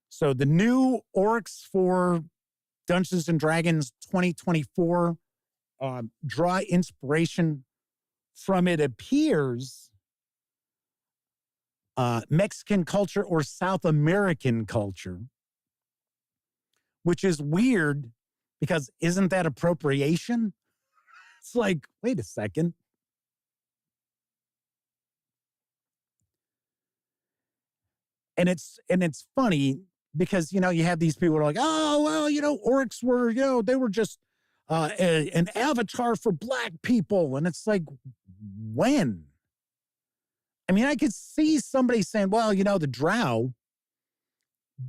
[SPEAKER 1] So the new orcs for Dungeons and Dragons 2024 draw inspiration from, it appears, Mexican culture or South American culture, which is weird because isn't that appropriation? It's like, wait a second. And it's funny because, you have these people who are like, oh, well, orcs were, they were just an avatar for black people. And it's like, when? I mean, I could see somebody saying, well, the drow,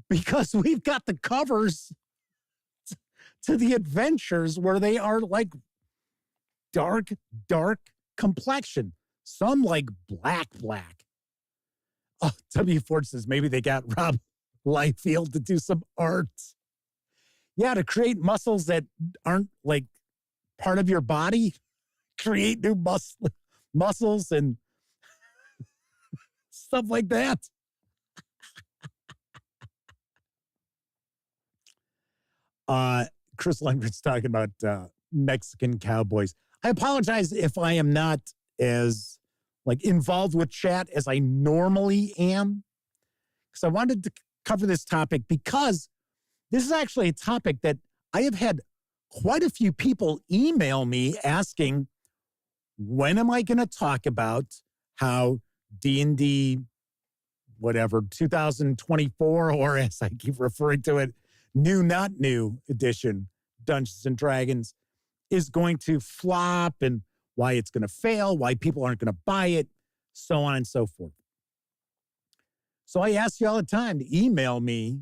[SPEAKER 1] because we've got the covers to the adventures where they are like dark complexion. Some like black. Oh, W. Ford says maybe they got Rob Liefeld to do some art. Yeah, to create muscles that aren't like part of your body, create new muscles and stuff like that. Chris Lundgren's talking about Mexican cowboys. I apologize if I am not as involved with chat as I normally am, because I wanted to cover this topic because this is actually a topic that I have had quite a few people email me asking, when am I going to talk about how D&D, whatever, 2024, or as I keep referring to it, new, not new edition Dungeons and Dragons is going to flop and why it's going to fail, why people aren't going to buy it, so on and so forth. So I ask you all the time to email me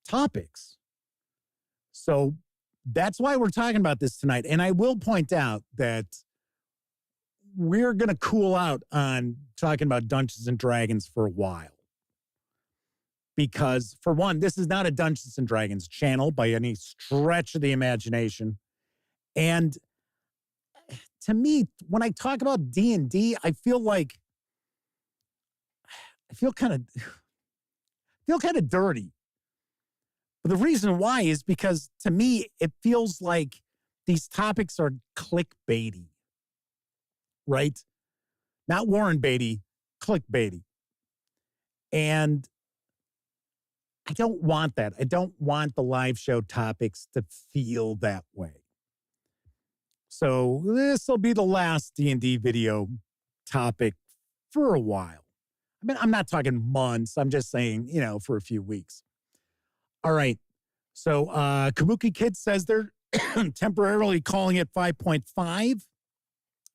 [SPEAKER 1] topics. So that's why we're talking about this tonight. And I will point out that we're going to cool out on talking about Dungeons and Dragons for a while. Because, for one, this is not a Dungeons and Dragons channel by any stretch of the imagination. And to me, when I talk about D&D, I feel kind of dirty. But the reason why is because, to me, it feels like these topics are clickbaity. Right? Not Warren Beatty, clickbaity. And I don't want that. I don't want the live show topics to feel that way. So this will be the last D&D video topic for a while. I mean, I'm not talking months. I'm just saying, for a few weeks. All right. So Kabuki Kid says they're temporarily calling it 5.5.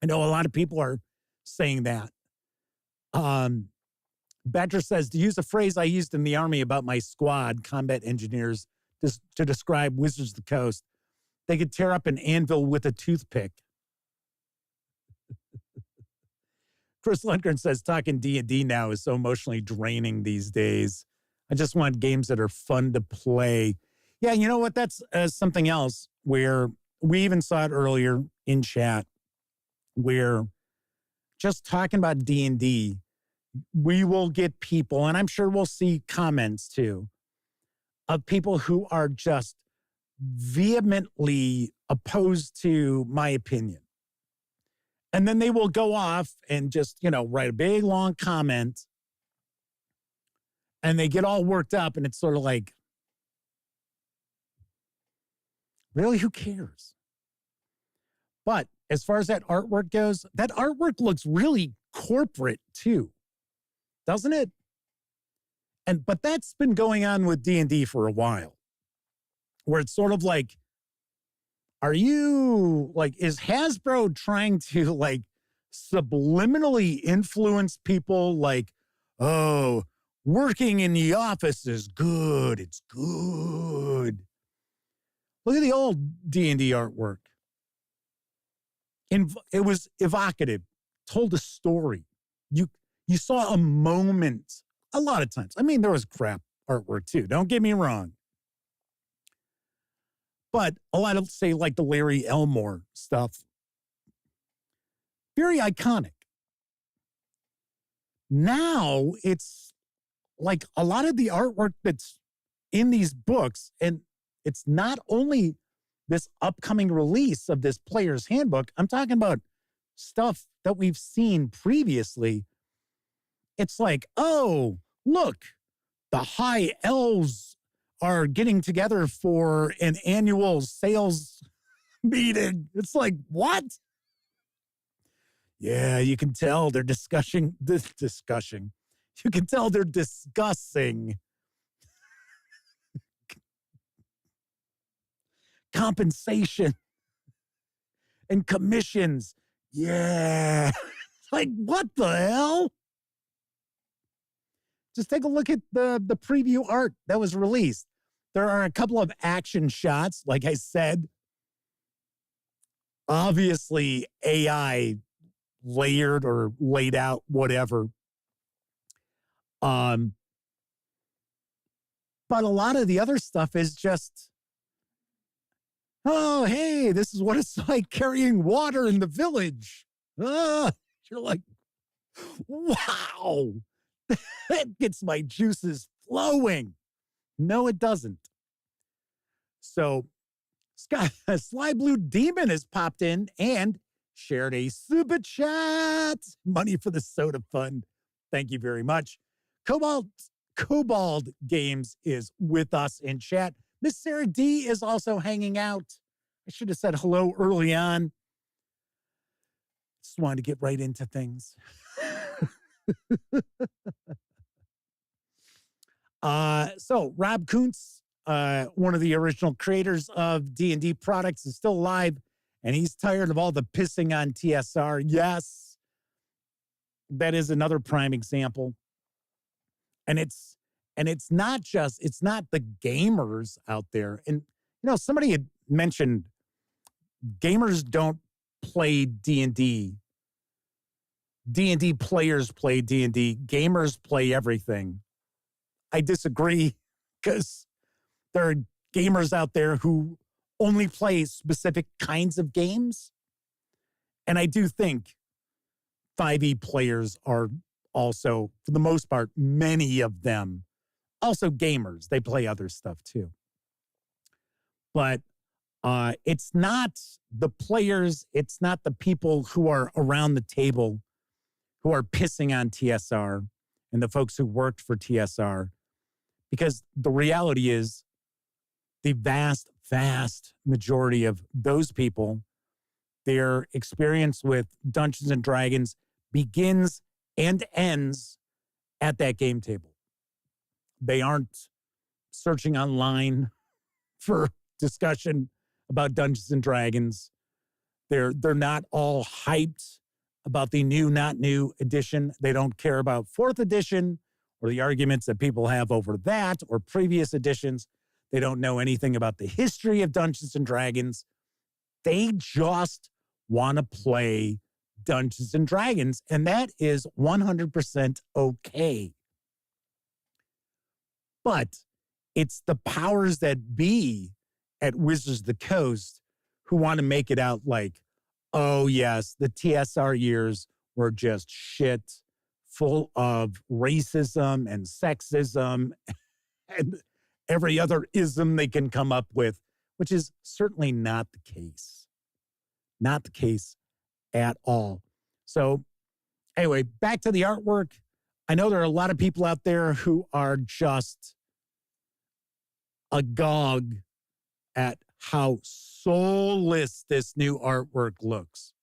[SPEAKER 1] I know a lot of people are saying that. Badger says, to use a phrase I used in the Army about my squad, combat engineers, to describe Wizards of the Coast, they could tear up an anvil with a toothpick. Chris Lundgren says, talking D&D now is so emotionally draining these days. I just want games that are fun to play. Yeah, you know what? That's something else where we even saw it earlier in chat, where just talking about D&D, we will get people, and I'm sure we'll see comments too, of people who are just vehemently opposed to my opinion. And then they will go off and just, write a big, long comment, and they get all worked up, and it's sort of like, really, who cares? But as far as that artwork goes, that artwork looks really corporate too, doesn't it? But that's been going on with D&D for a while, where it's sort of like, is Hasbro trying to subliminally influence people working in the office is good, it's good. Look at the old D&D artwork. It was evocative, told a story. You saw a moment a lot of times. I mean, there was crap artwork too, don't get me wrong. But a lot of, say, the Larry Elmore stuff, very iconic. Now it's a lot of the artwork that's in these books, and it's not only this upcoming release of this player's handbook, I'm talking about stuff that we've seen previously. It's like, oh, look, the high elves are getting together for an annual sales meeting. It's like, what? Yeah, you can tell they're discussing. You can tell they're discussing compensation and commissions. Yeah. What the hell? Just take a look at the preview art that was released. There are a couple of action shots, like I said. Obviously, AI layered or laid out, whatever. But a lot of the other stuff is just, oh, hey, this is what it's like carrying water in the village. You're like, wow. That gets my juices flowing. No, it doesn't. So, Sly Blue Demon has popped in and shared a super chat. Money for the soda fund. Thank you very much. Cobalt Games is with us in chat. Miss Sarah D is also hanging out. I should have said hello early on. Just wanted to get right into things. So Rob Kuntz one of the original creators of D&D products, is still alive, and he's tired of all the pissing on TSR. Yes, that is another prime example. And it's not the gamers out there. And, somebody had mentioned gamers don't play D&D. D&D players play D&D. Gamers play everything. I disagree, because there are gamers out there who only play specific kinds of games. And I do think 5e players are also, for the most part, many of them, also gamers. They play other stuff too. But it's not the players, it's not the people who are around the table who are pissing on TSR and the folks who worked for TSR. Because the reality is, the vast, vast majority of those people, their experience with Dungeons and Dragons begins and ends at that game table. They aren't searching online for discussion about Dungeons and Dragons. They're not all hyped about the new, not new edition. They don't care about 4th edition or the arguments that people have over that or previous editions. They don't know anything about the history of Dungeons and Dragons. They just want to play Dungeons and Dragons, and that is 100% okay. But it's the powers that be at Wizards of the Coast who want to make it out like, oh yes, the TSR years were just shit, full of racism and sexism and every other ism they can come up with, which is certainly not the case. Not the case at all. So anyway, back to the artwork. I know there are a lot of people out there who are just agog at how soulless this new artwork looks.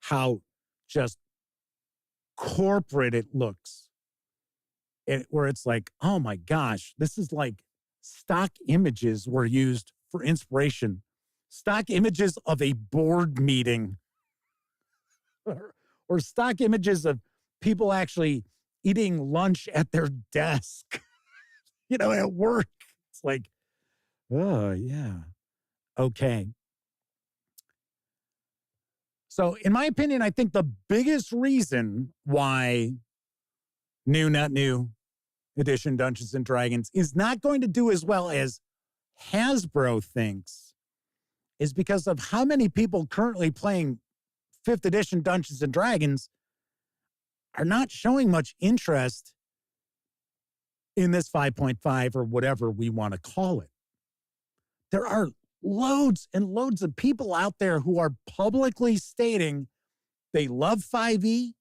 [SPEAKER 1] How just corporate it looks. Where it's like, oh my gosh, this is like stock images were used for inspiration. Stock images of a board meeting. Or stock images of people actually eating lunch at their desk, at work. It's like, oh, yeah. Okay. So in my opinion, I think the biggest reason why new, not new edition Dungeons and Dragons is not going to do as well as Hasbro thinks is because of how many people currently playing 5th edition Dungeons and Dragons are not showing much interest in this 5.5 or whatever we want to call it. There are loads and loads of people out there who are publicly stating they love 5e.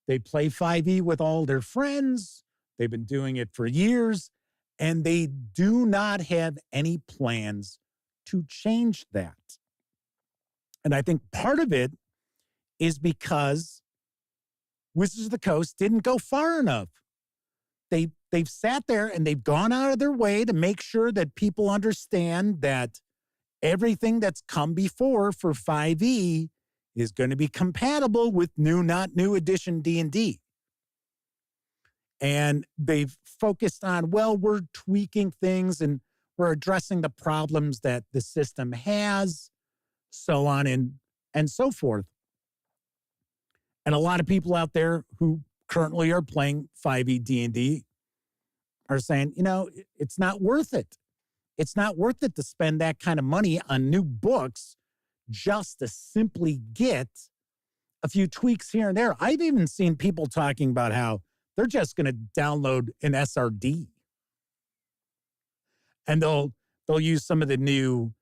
[SPEAKER 1] They play 5e with all their friends. They've been doing it for years, and they do not have any plans to change that. And I think part of it is because Wizards of the Coast didn't go far enough. They've sat there and they've gone out of their way to make sure that people understand that everything that's come before for 5e is going to be compatible with new, not new edition D&D. And they've focused on, well, we're tweaking things and we're addressing the problems that the system has, so on and so forth. And a lot of people out there who currently are playing 5e D&D are saying, it's not worth it. It's not worth it to spend that kind of money on new books just to simply get a few tweaks here and there. I've even seen people talking about how they're just going to download an SRD. And they'll use some of the new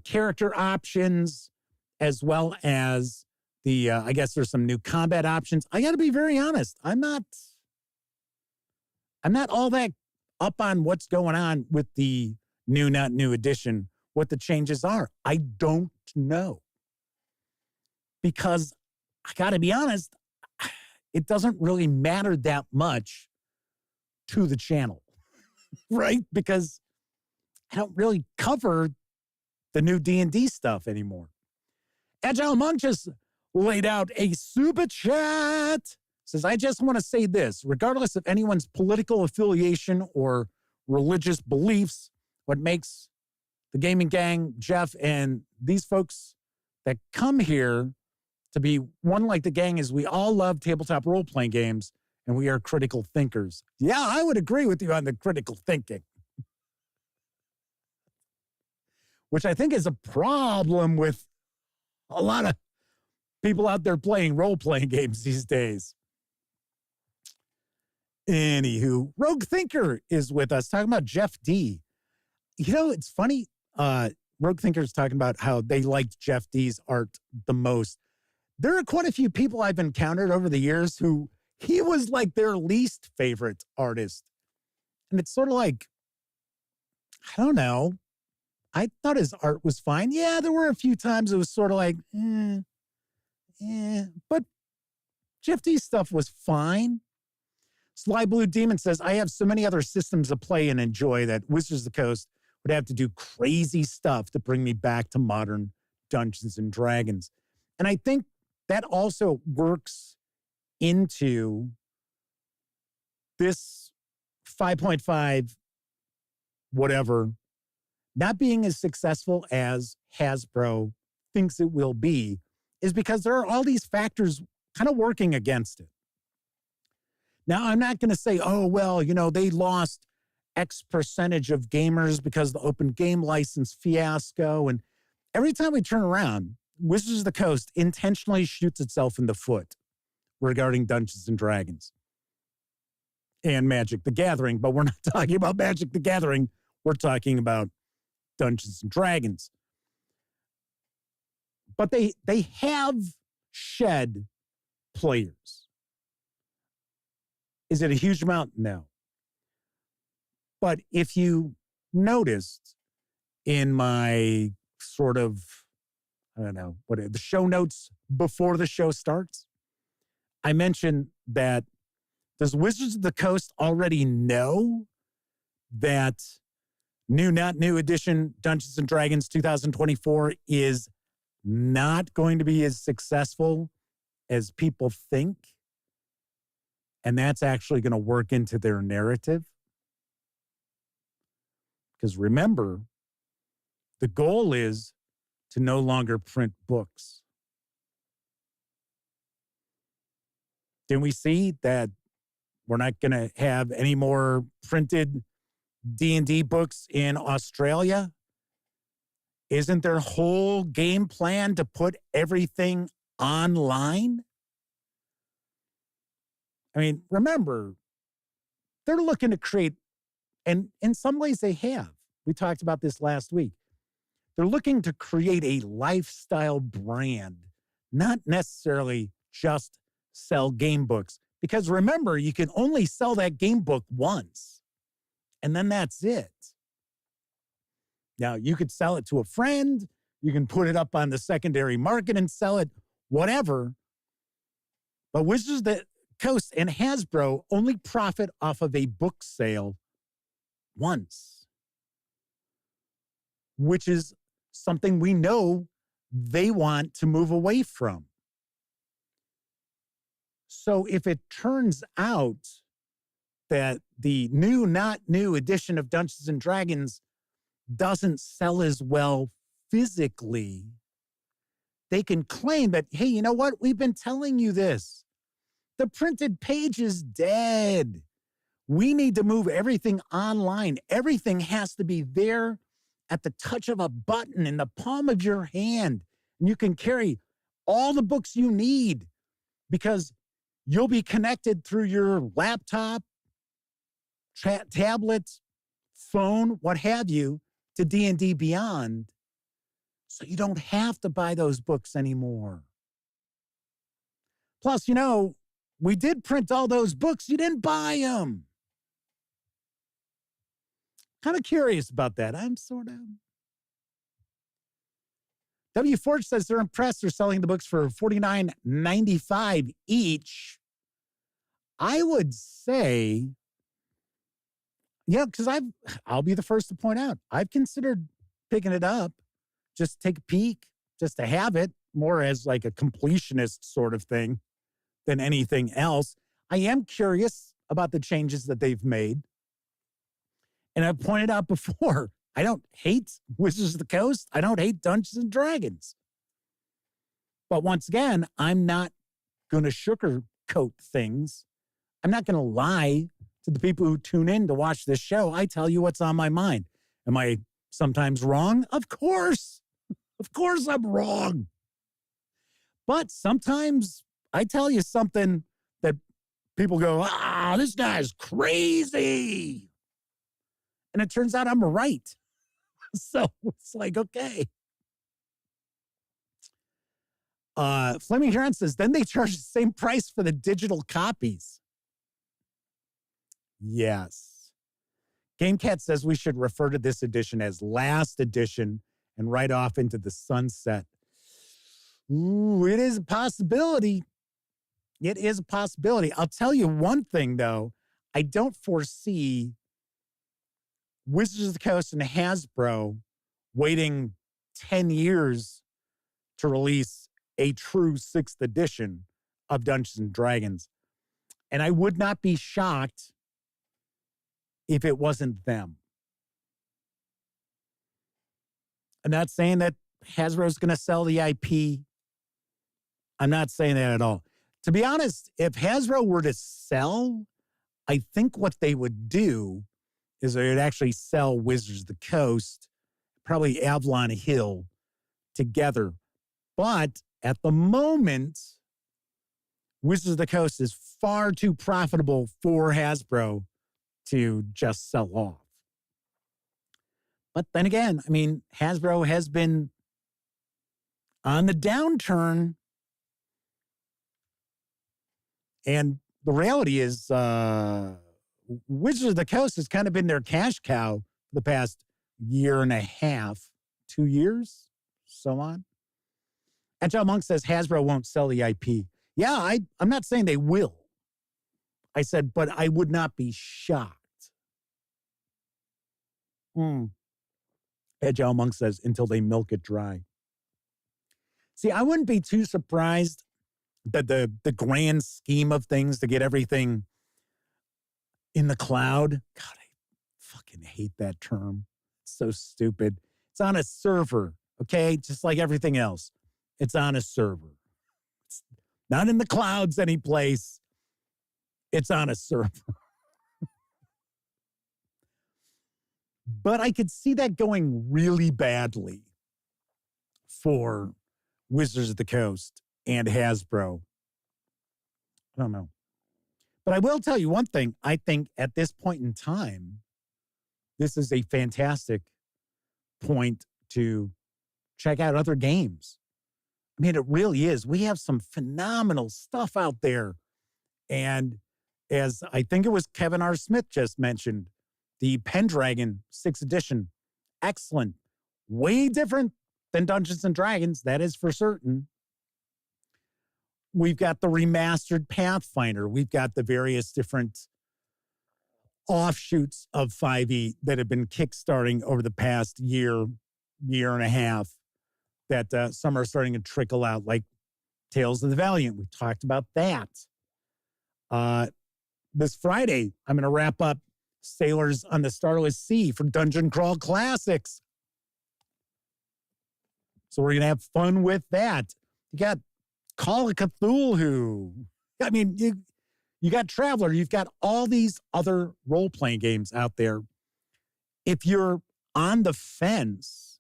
[SPEAKER 1] character options as well as I guess there's some new combat options. I got to be very honest. I'm not all that up on what's going on with the new, not new edition, what the changes are. I don't know. Because I got to be honest, it doesn't really matter that much to the channel. right? Because I don't really cover the new D&D stuff anymore. Agile Monk just laid out a super chat. Says, I just want to say this, regardless of anyone's political affiliation or religious beliefs, what makes the gaming gang, Jeff, and these folks that come here to be one like the gang is we all love tabletop role-playing games, and we are critical thinkers. Yeah, I would agree with you on the critical thinking. Which I think is a problem with a lot of people out there playing role-playing games these days. Anywho, Rogue Thinker is with us talking about Jeff D. You know, it's funny. Rogue Thinker is talking about how they liked Jeff D's art the most. There are quite a few people I've encountered over the years who he was like their least favorite artist. And it's sort of like, I don't know. I thought his art was fine. Yeah, there were a few times it was sort of like, but Jeff D's stuff was fine. Sly Blue Demon says, I have so many other systems to play and enjoy that Wizards of the Coast would have to do crazy stuff to bring me back to modern Dungeons and Dragons. And I think that also works into this 5.5 whatever not being as successful as Hasbro thinks it will be, is because there are all these factors kind of working against it. Now, I'm not going to say, oh, well, you know, they lost X percentage of gamers because of the open game license fiasco. And every time we turn around, Wizards of the Coast intentionally shoots itself in the foot regarding Dungeons and Dragons and Magic the Gathering. But we're not talking about Magic the Gathering. We're talking about Dungeons and Dragons. But they have shed players. Is it a huge amount? No. But if you noticed in my sort of, I don't know, what the show notes before the show starts, I mentioned that does Wizards of the Coast already know that not new edition Dungeons and Dragons 2024 is not going to be as successful as people think? And that's actually going to work into their narrative. Because remember, the goal is to no longer print books. Didn't we see that we're not going to have any more printed D&D books in Australia? Isn't their whole game plan to put everything online? I mean, remember, they're looking to create, and in some ways they have. We talked about this last week. They're looking to create a lifestyle brand, not necessarily just sell game books. Because remember, you can only sell that game book once, and then that's it. Now, you could sell it to a friend. You can put it up on the secondary market and sell it, whatever. But Wizards of the Coast and Hasbro only profit off of a book sale once, which is something we know they want to move away from. So if it turns out that the not new edition of Dungeons and Dragons doesn't sell as well physically, they can claim that, hey, you know what? We've been telling you this. The printed page is dead. We need to move everything online. Everything has to be there at the touch of a button in the palm of your hand. And you can carry all the books you need because you'll be connected through your laptop, tablet, phone, what have you, to D&D Beyond. So you don't have to buy those books anymore. Plus, you know, we did print all those books. You didn't buy them. Kind of curious about that. I'm sort of. W. Forge says they're impressed. They're selling the books for $49.95 each. I would say Yeah, because I'll be the first to point out, I've considered picking it up, just take a peek, just to have it, more as like a completionist sort of thing than anything else. I am curious about the changes that they've made. And I've pointed out before, I don't hate Wizards of the Coast. I don't hate Dungeons and Dragons. But once again, I'm not going to sugarcoat things. I'm not going to lie to the people who tune in to watch this show. I tell you what's on my mind. Am I sometimes wrong? Of course. Of course I'm wrong. But sometimes I tell you something that people go, this guy's crazy. And it turns out I'm right. So it's like, okay. Fleming Huron says, then they charge the same price for the digital copies. Yes. GameCat says we should refer to this edition as last edition and right off into the sunset. Ooh, it is a possibility. It is a possibility. I'll tell you one thing, though. I don't foresee Wizards of the Coast and Hasbro waiting 10 years to release a true 6th edition of Dungeons and Dragons. And I would not be shocked if it wasn't them. I'm not saying that Hasbro's going to sell the IP. I'm not saying that at all. To be honest, if Hasbro were to sell, I think what they would do is they would actually sell Wizards of the Coast, probably Avalon Hill together. But at the moment, Wizards of the Coast is far too profitable for Hasbro to just sell off. But then again, I mean, Hasbro has been on the downturn. And the reality is, Wizards of the Coast has kind of been their cash cow for the past year and a half, 2 years, so on. Agile Monk says Hasbro won't sell the IP. Yeah, I'm not saying they will. I said, but I would not be shocked. Agile Monk says, until they milk it dry. See, I wouldn't be too surprised that the grand scheme of things to get everything in the cloud. God, I fucking hate that term. It's so stupid. It's on a server, okay? Just like everything else. It's on a server. It's not in the clouds anyplace. It's on a server. But I could see that going really badly for Wizards of the Coast and Hasbro. I don't know. But I will tell you one thing. I think at this point in time, this is a fantastic point to check out other games. I mean, it really is. We have some phenomenal stuff out there. And as I think it was Kevin R. Smith just mentioned, the Pendragon 6th edition, excellent. Way different than Dungeons and Dragons, that is for certain. We've got the remastered Pathfinder. We've got the various different offshoots of 5e that have been kickstarting over the past year, year and a half, that some are starting to trickle out, like Tales of the Valiant. We talked about that. This Friday, I'm going to wrap up Sailors on the Starless Sea for Dungeon Crawl Classics. So we're going to have fun with that. You got Call of Cthulhu. I mean, you got Traveler. You've got all these other role-playing games out there. If you're on the fence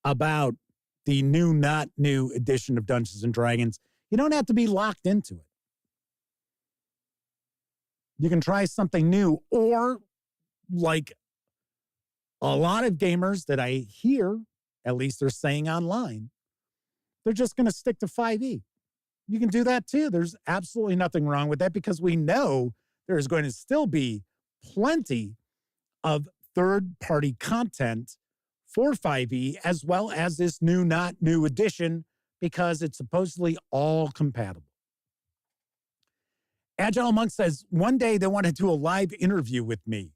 [SPEAKER 1] about the new, not new edition of Dungeons and Dragons, you don't have to be locked into it. You can try something new, or like a lot of gamers that I hear, at least they're saying online, they're just going to stick to 5e. You can do that too. There's absolutely nothing wrong with that, because we know there is going to still be plenty of third-party content for 5e, as well as this new, not new edition, because it's supposedly all compatible. Agile Monk says, one day they want to do a live interview with me.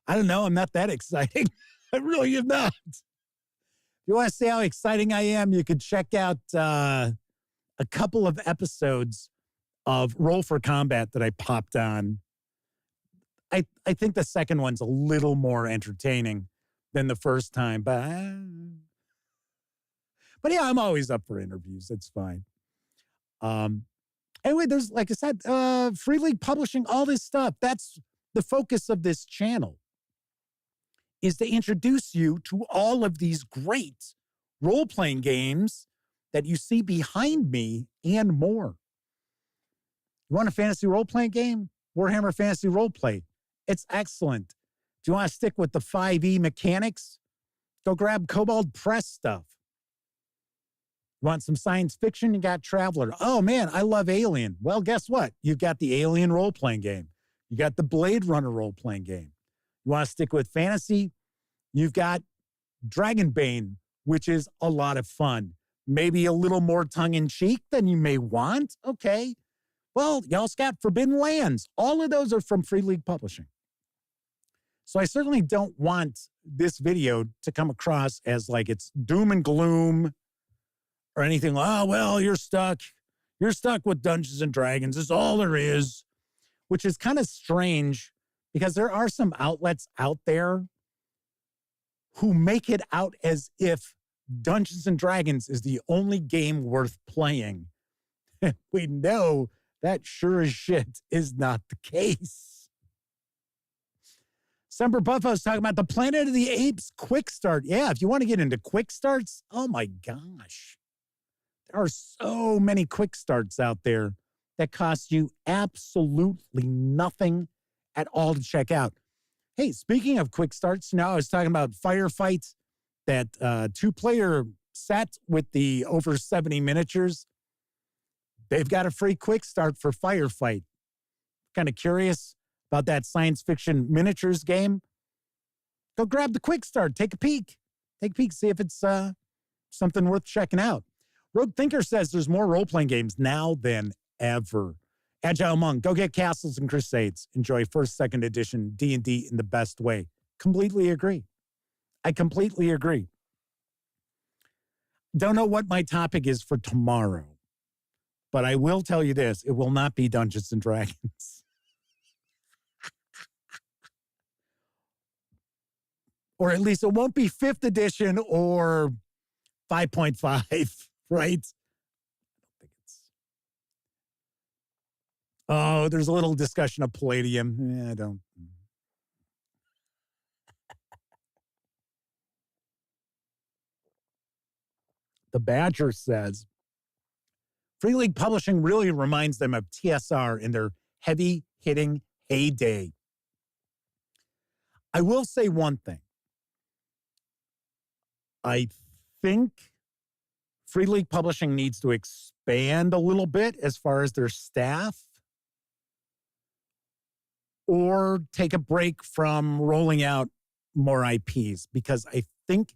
[SPEAKER 1] I don't know. I'm not that exciting. I really am not. If you want to see how exciting I am, you could check out a couple of episodes of Roll for Combat that I popped on. I think the second one's a little more entertaining than the first time, but yeah, I'm always up for interviews. It's fine. Anyway, there's, like I said, Free League Publishing, all this stuff. That's the focus of this channel, is to introduce you to all of these great role-playing games that you see behind me and more. You want a fantasy role-playing game? Warhammer Fantasy Roleplay. It's excellent. If you want to stick with the 5e mechanics, go grab Kobold Press stuff. You want some science fiction? You got Traveler. Oh, man, I love Alien. Well, guess what? You've got the Alien role-playing game. You got the Blade Runner role-playing game. You want to stick with fantasy? You've got Dragonbane, which is a lot of fun. Maybe a little more tongue-in-cheek than you may want. Okay. Well, you also got Forbidden Lands. All of those are from Free League Publishing. So I certainly don't want this video to come across as like it's doom and gloom or anything. Oh, well, you're stuck. You're stuck with Dungeons and Dragons. It's all there is, which is kind of strange because there are some outlets out there who make it out as if Dungeons and Dragons is the only game worth playing. We know that sure as shit is not the case. Semper Buffalo's talking about the Planet of the Apes quick start. Yeah, if you want to get into quick starts, oh my gosh. There are so many quick starts out there that cost you absolutely nothing at all to check out. Hey, speaking of quick starts, I was talking about Firefight, that 2-player set with the over 70 miniatures. They've got a free quick start for Firefight. Kind of curious about that science fiction miniatures game? Go grab the quick start. Take a peek. Take a peek. See if it's something worth checking out. Rogue Thinker says there's more role-playing games now than ever. Agile Monk, go get Castles and Crusades. Enjoy 1st, 2nd edition D&D in the best way. Completely agree. I completely agree. Don't know what my topic is for tomorrow, but I will tell you this. It will not be Dungeons and Dragons. Or at least it won't be 5th edition or 5.5, right? I don't think it's... Oh, there's a little discussion of Palladium. I don't... The Badger says, Free League Publishing really reminds them of TSR in their heavy-hitting heyday. I will say one thing. I think Free League Publishing needs to expand a little bit as far as their staff, or take a break from rolling out more IPs, because I think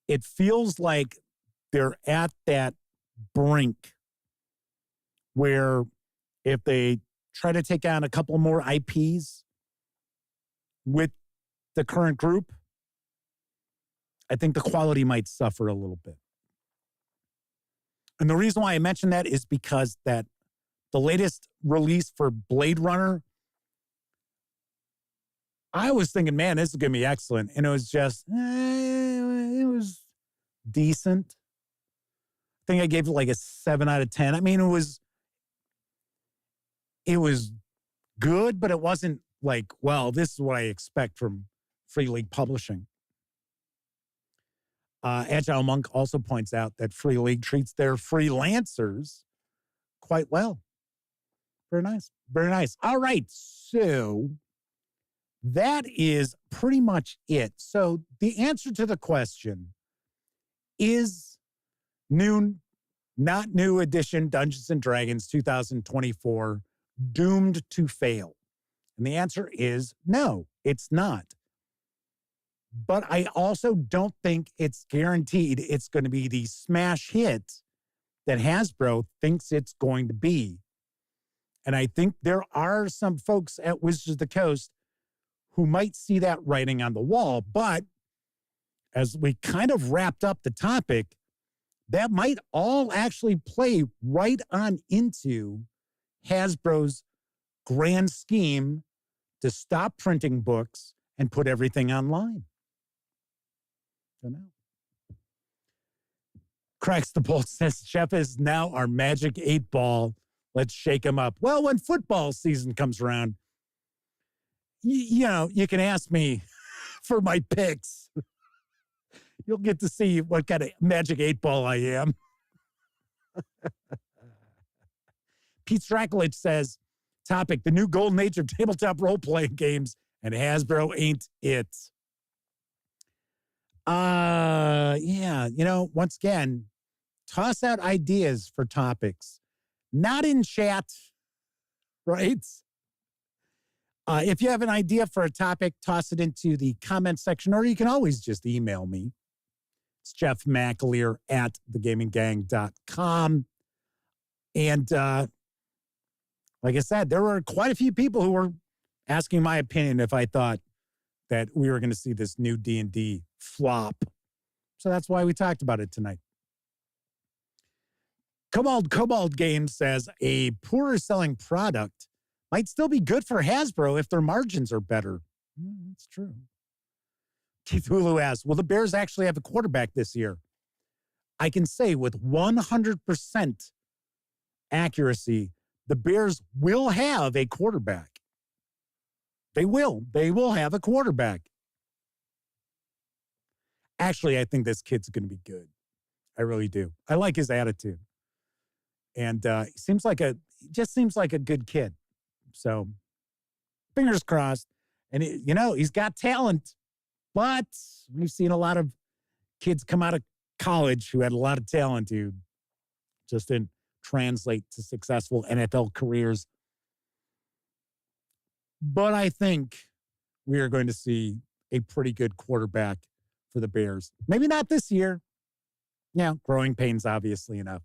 [SPEAKER 1] it feels like they're at that brink where if they try to take on a couple more IPs with the current group, I think the quality might suffer a little bit. And the reason why I mention that is because that the latest release for Blade Runner, I was thinking, man, this is going to be excellent. And it was just, it was decent. I think I gave it like a 7 out of 10. I mean, it was good, but it wasn't like, well, this is what I expect from Free League Publishing. Agile Monk also points out that Free League treats their freelancers quite well. Very nice. Very nice. All right. So that is pretty much it. So the answer to the question is not new edition Dungeons and Dragons 2024 doomed to fail? And the answer is no, it's not. But I also don't think it's guaranteed it's going to be the smash hit that Hasbro thinks it's going to be. And I think there are some folks at Wizards of the Coast who might see that writing on the wall. But as we kind of wrapped up the topic, that might all actually play right on into Hasbro's grand scheme to stop printing books and put everything online. Don't know. Cracks the Bolt says, Jeff is now our magic 8-ball. Let's shake him up. Well, when football season comes around, you know, you can ask me for my picks. You'll get to see what kind of magic 8-ball I am. Pete Strakolich says, topic, the new golden age of tabletop role-playing games, and Hasbro ain't it. Yeah, you know, once again, toss out ideas for topics. Not in chat, right? If you have an idea for a topic, toss it into the comment section, or you can always just email me. It's Jeff McAleer at thegaminggang.com. And like I said, there were quite a few people who were asking my opinion if I thought that we were going to see this new D&D flop. So that's why we talked about it tonight. Cobalt Games says a poorer selling product might still be good for Hasbro if their margins are better. That's true. Keith Hulu asks, will the Bears actually have a quarterback this year? I can say with 100% accuracy, the Bears will have a quarterback. They will. They will have a quarterback. Actually, I think this kid's going to be good. I really do. I like his attitude. And he just seems like a good kid. So fingers crossed. And, he's got talent. But we've seen a lot of kids come out of college who had a lot of talent who just didn't translate to successful NFL careers. But I think we are going to see a pretty good quarterback for the Bears. Maybe not this year. Yeah, growing pains, obviously enough.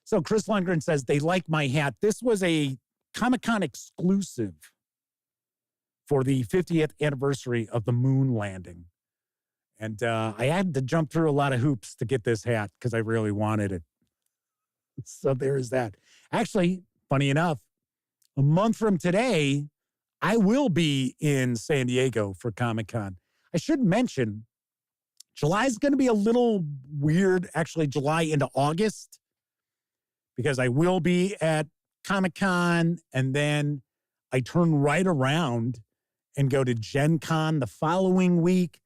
[SPEAKER 1] So Chris Lundgren says, they like my hat. This was a Comic-Con exclusive for the 50th anniversary of the moon landing. And I had to jump through a lot of hoops to get this hat because I really wanted it. So there is that. Actually, funny enough, a month from today, I will be in San Diego for Comic-Con. I should mention, July is going to be a little weird, actually, July into August, because I will be at Comic-Con, and then I turn right around and go to Gen Con the following week.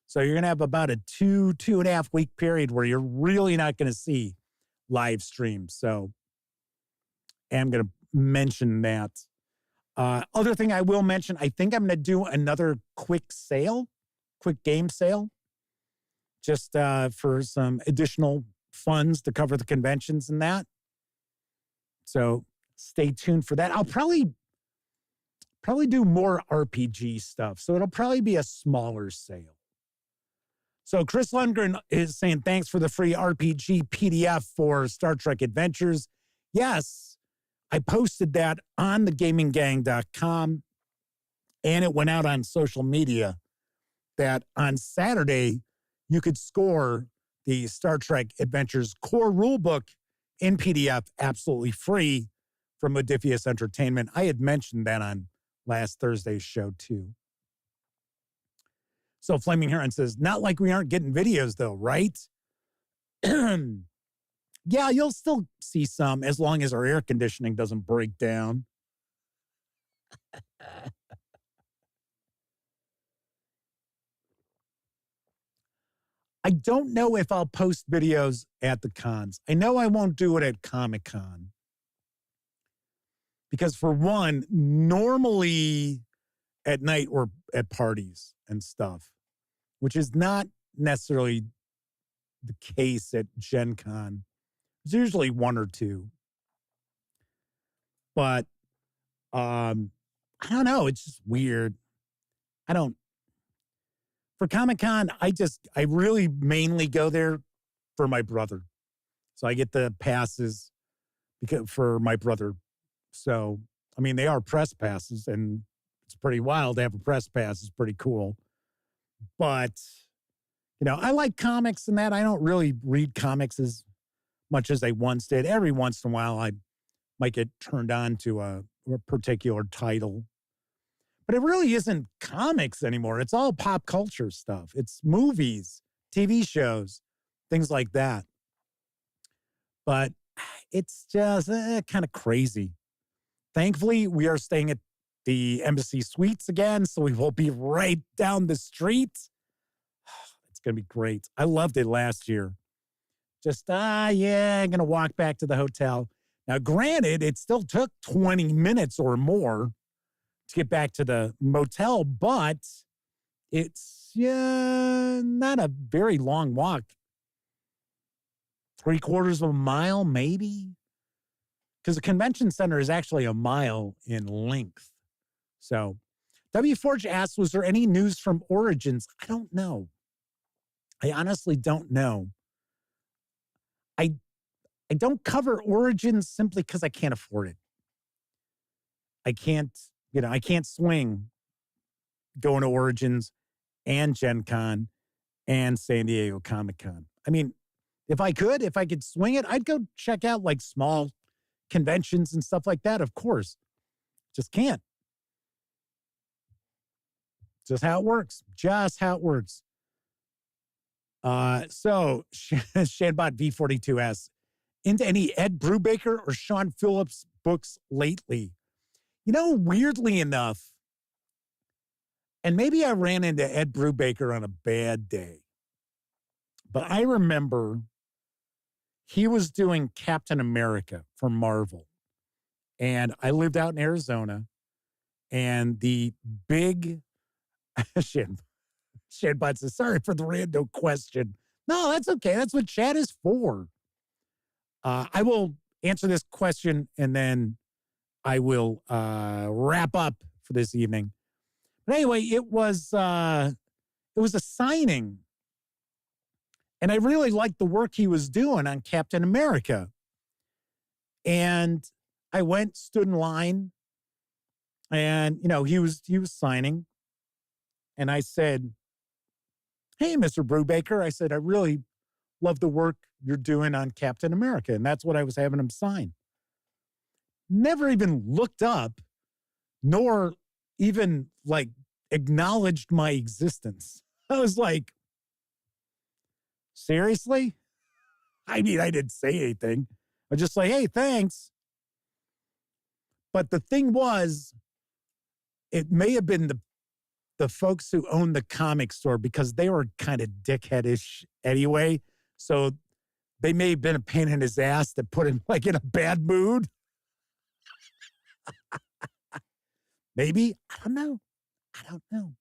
[SPEAKER 1] So you're going to have about a 2.5 week period where you're really not going to see live streams. So I'm going to mention that. Other thing I will mention, I think I'm going to do another quick game sale, just for some additional funds to cover the conventions and that. So stay tuned for that. I'll probably do more RPG stuff. So it'll probably be a smaller sale. So Chris Lundgren is saying, thanks for the free RPG PDF for Star Trek Adventures. Yes, I posted that on thegaminggang.com, and it went out on social media that on Saturday, you could score the Star Trek Adventures core rulebook in PDF absolutely free from Modiphius Entertainment. I had mentioned that on last Thursday's show too. So Flaming Heron says, not like we aren't getting videos though, right? Yeah, you'll still see some as long as our air conditioning doesn't break down. I don't know if I'll post videos at the cons. I know I won't do it at Comic-Con. Because for one, normally at night we're at parties and stuff, which is not necessarily the case at Gen Con. There's usually one or two. But I don't know. It's just weird. For Comic-Con, I really mainly go there for my brother. So I get the passes for my brother. So, I mean, they are press passes, and It's pretty wild to have a press pass. It's pretty cool. But, I like comics and that. I don't really read comics as much as I once did. Every once in a while, I might get turned on to a particular title. But it really isn't comics anymore. It's all pop culture stuff. It's movies, TV shows, things like that. But it's just kind of crazy. Thankfully, we are staying at the Embassy Suites again, so we will be right down the street. It's going to be great. I loved it last year. Just, I'm going to walk back to the hotel. Now, granted, it still took 20 minutes or more to get back to the motel, but it's not a very long walk. 3/4 of a mile, maybe? Because the convention center is actually a mile in length. So, W. Forge asks, was there any news from Origins? I don't know. I honestly don't know. I don't cover Origins simply because I can't afford it. I can't swing going to Origins and Gen Con and San Diego Comic Con. I mean, if I could swing it, I'd go check out like small conventions and stuff like that, of course. Just can't. Just how it works. So Shanbot V42 asks, into any Ed Brubaker or Sean Phillips books lately? Weirdly enough, and maybe I ran into Ed Brubaker on a bad day, but I remember he was doing Captain America for Marvel. And I lived out in Arizona, and the big Shadbot says, sorry for the random question. No, that's okay. That's what chat is for. I will answer this question, and then I will wrap up for this evening. But anyway, it was a signing. And I really liked the work he was doing on Captain America. And I went, stood in line, and, he was signing. And I said, hey, Mr. Brubaker, I said, I really love the work you're doing on Captain America. And that's what I was having him sign. Never even looked up, nor even acknowledged my existence. I was like, seriously? I mean, I didn't say anything. I was just like, hey, thanks. But the thing was, it may have been the folks who owned the comic store, because they were kind of dickheadish anyway. So they may have been a pain in his ass that put him in a bad mood. Maybe. I don't know.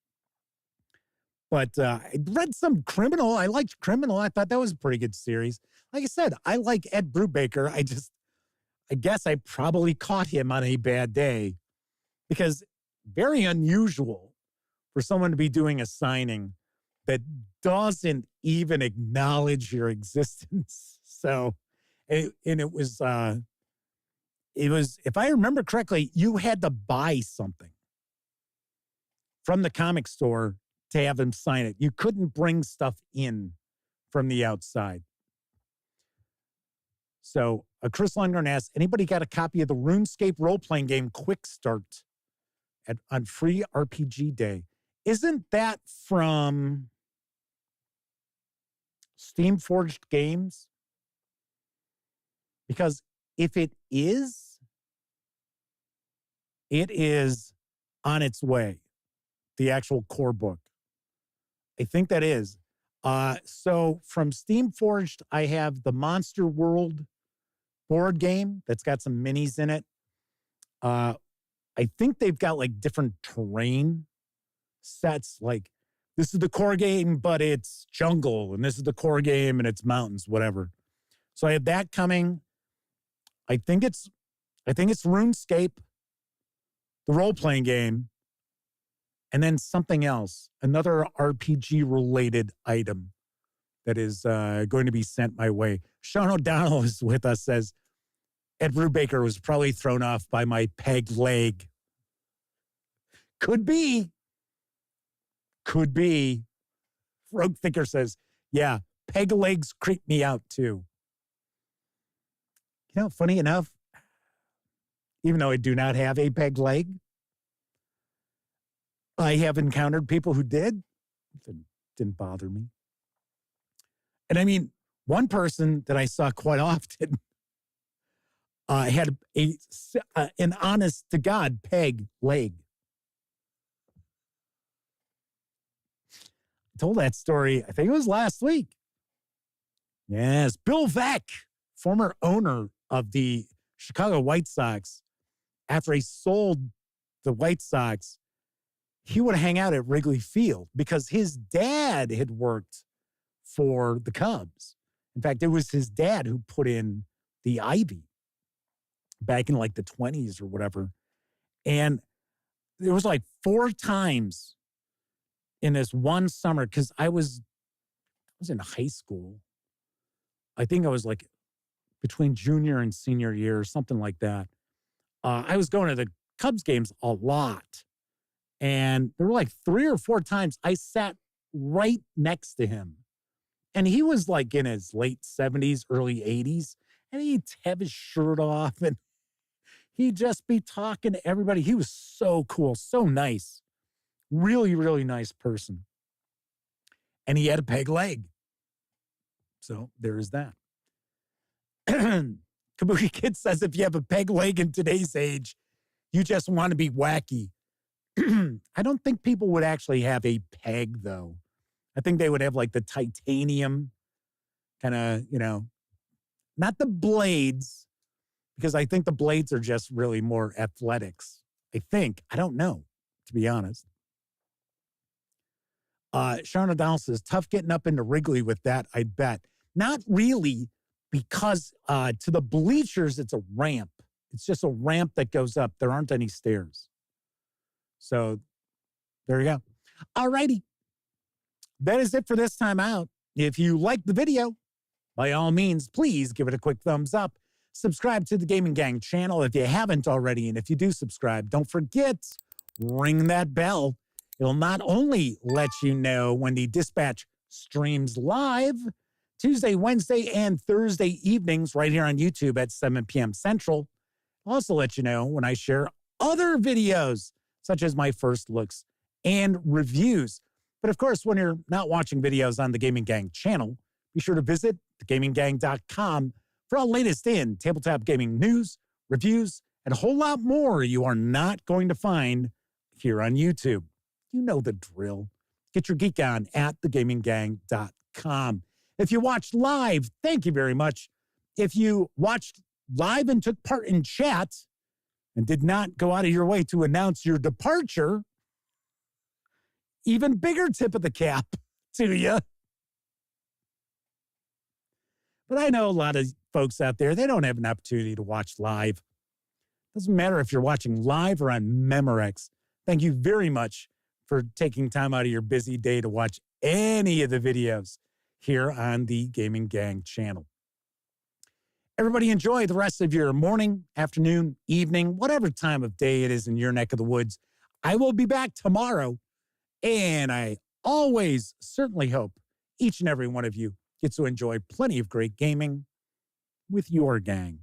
[SPEAKER 1] But I read some Criminal. I liked Criminal. I thought that was a pretty good series. Like I said, I like Ed Brubaker. I guess I probably caught him on a bad day, because very unusual for someone to be doing a signing that doesn't even acknowledge your existence. So, it was, if I remember correctly, you had to buy something from the comic store to have him sign it. You couldn't bring stuff in from the outside. So Chris Lundgren asks, anybody got a copy of the RuneScape role-playing game Quick Start on Free RPG Day? Isn't that from Steam-Forged Games? Because if it is on its way, the actual core book. I think that is. So from Steam-Forged, I have the Monster World board game that's got some minis in it. I think they've got different terrain sets. This is the core game, but it's jungle, and this is the core game and it's mountains, whatever. So I have that coming. I think it's RuneScape, the role-playing game, and then something else, another RPG-related item that is going to be sent my way. Sean O'Donnell is with us, says, Ed Brubaker was probably thrown off by my peg leg. Could be. Could be. Rogue Thinker says, yeah, peg legs creep me out too. You know, funny enough, even though I do not have a peg leg, I have encountered people who did. It didn't bother me. And I mean, one person that I saw quite often had an honest-to-God peg leg. I told that story, I think it was last week. Yes, Bill Veeck, former owner of the Chicago White Sox, after he sold the White Sox, he would hang out at Wrigley Field because his dad had worked for the Cubs. In fact, it was his dad who put in the ivy back in like the 20s or whatever. And there was like 4 times in this one summer, because I was in high school. I think I was like between junior and senior year or something like that. I was going to the Cubs games a lot. And there were like 3 or 4 times I sat right next to him. And he was like in his late 70s, early 80s. And he'd have his shirt off and he'd just be talking to everybody. He was so cool, so nice. Really, really nice person. And he had a peg leg. So there is that. Kabuki Kid says if you have a peg leg in today's age, you just want to be wacky. I don't think people would actually have a peg, though. I think they would have like the titanium kind of, you know, not the blades, because I think the blades are just really more athletics. I think. I don't know, to be honest. Sharon O'Donnell says, tough getting up into Wrigley with that, I bet. Not really, because to the bleachers, it's a ramp. It's just a ramp that goes up. There aren't any stairs. So there you go. All righty. That is it for this time out. If you like the video, by all means, please give it a quick thumbs up. Subscribe to the Gaming Gang channel if you haven't already. And if you do subscribe, don't forget, ring that bell. It'll not only let you know when the Dispatch streams live Tuesday, Wednesday, and Thursday evenings right here on YouTube at 7 p.m. Central. I'll also let you know when I share other videos, such as my first looks and reviews. But of course, when you're not watching videos on the Gaming Gang channel, be sure to visit thegaminggang.com for all latest in tabletop gaming news, reviews, and a whole lot more you are not going to find here on YouTube. You know the drill. Get your geek on at thegaminggang.com. If you watched live, thank you very much. If you watched live and took part in chat and did not go out of your way to announce your departure, even bigger tip of the cap to you. But I know a lot of folks out there, they don't have an opportunity to watch live. Doesn't matter if you're watching live or on Memorex. Thank you very much for taking time out of your busy day to watch any of the videos here on the Gaming Gang channel. Everybody enjoy the rest of your morning, afternoon, evening, whatever time of day it is in your neck of the woods. I will be back tomorrow, and I always certainly hope each and every one of you gets to enjoy plenty of great gaming with your gang.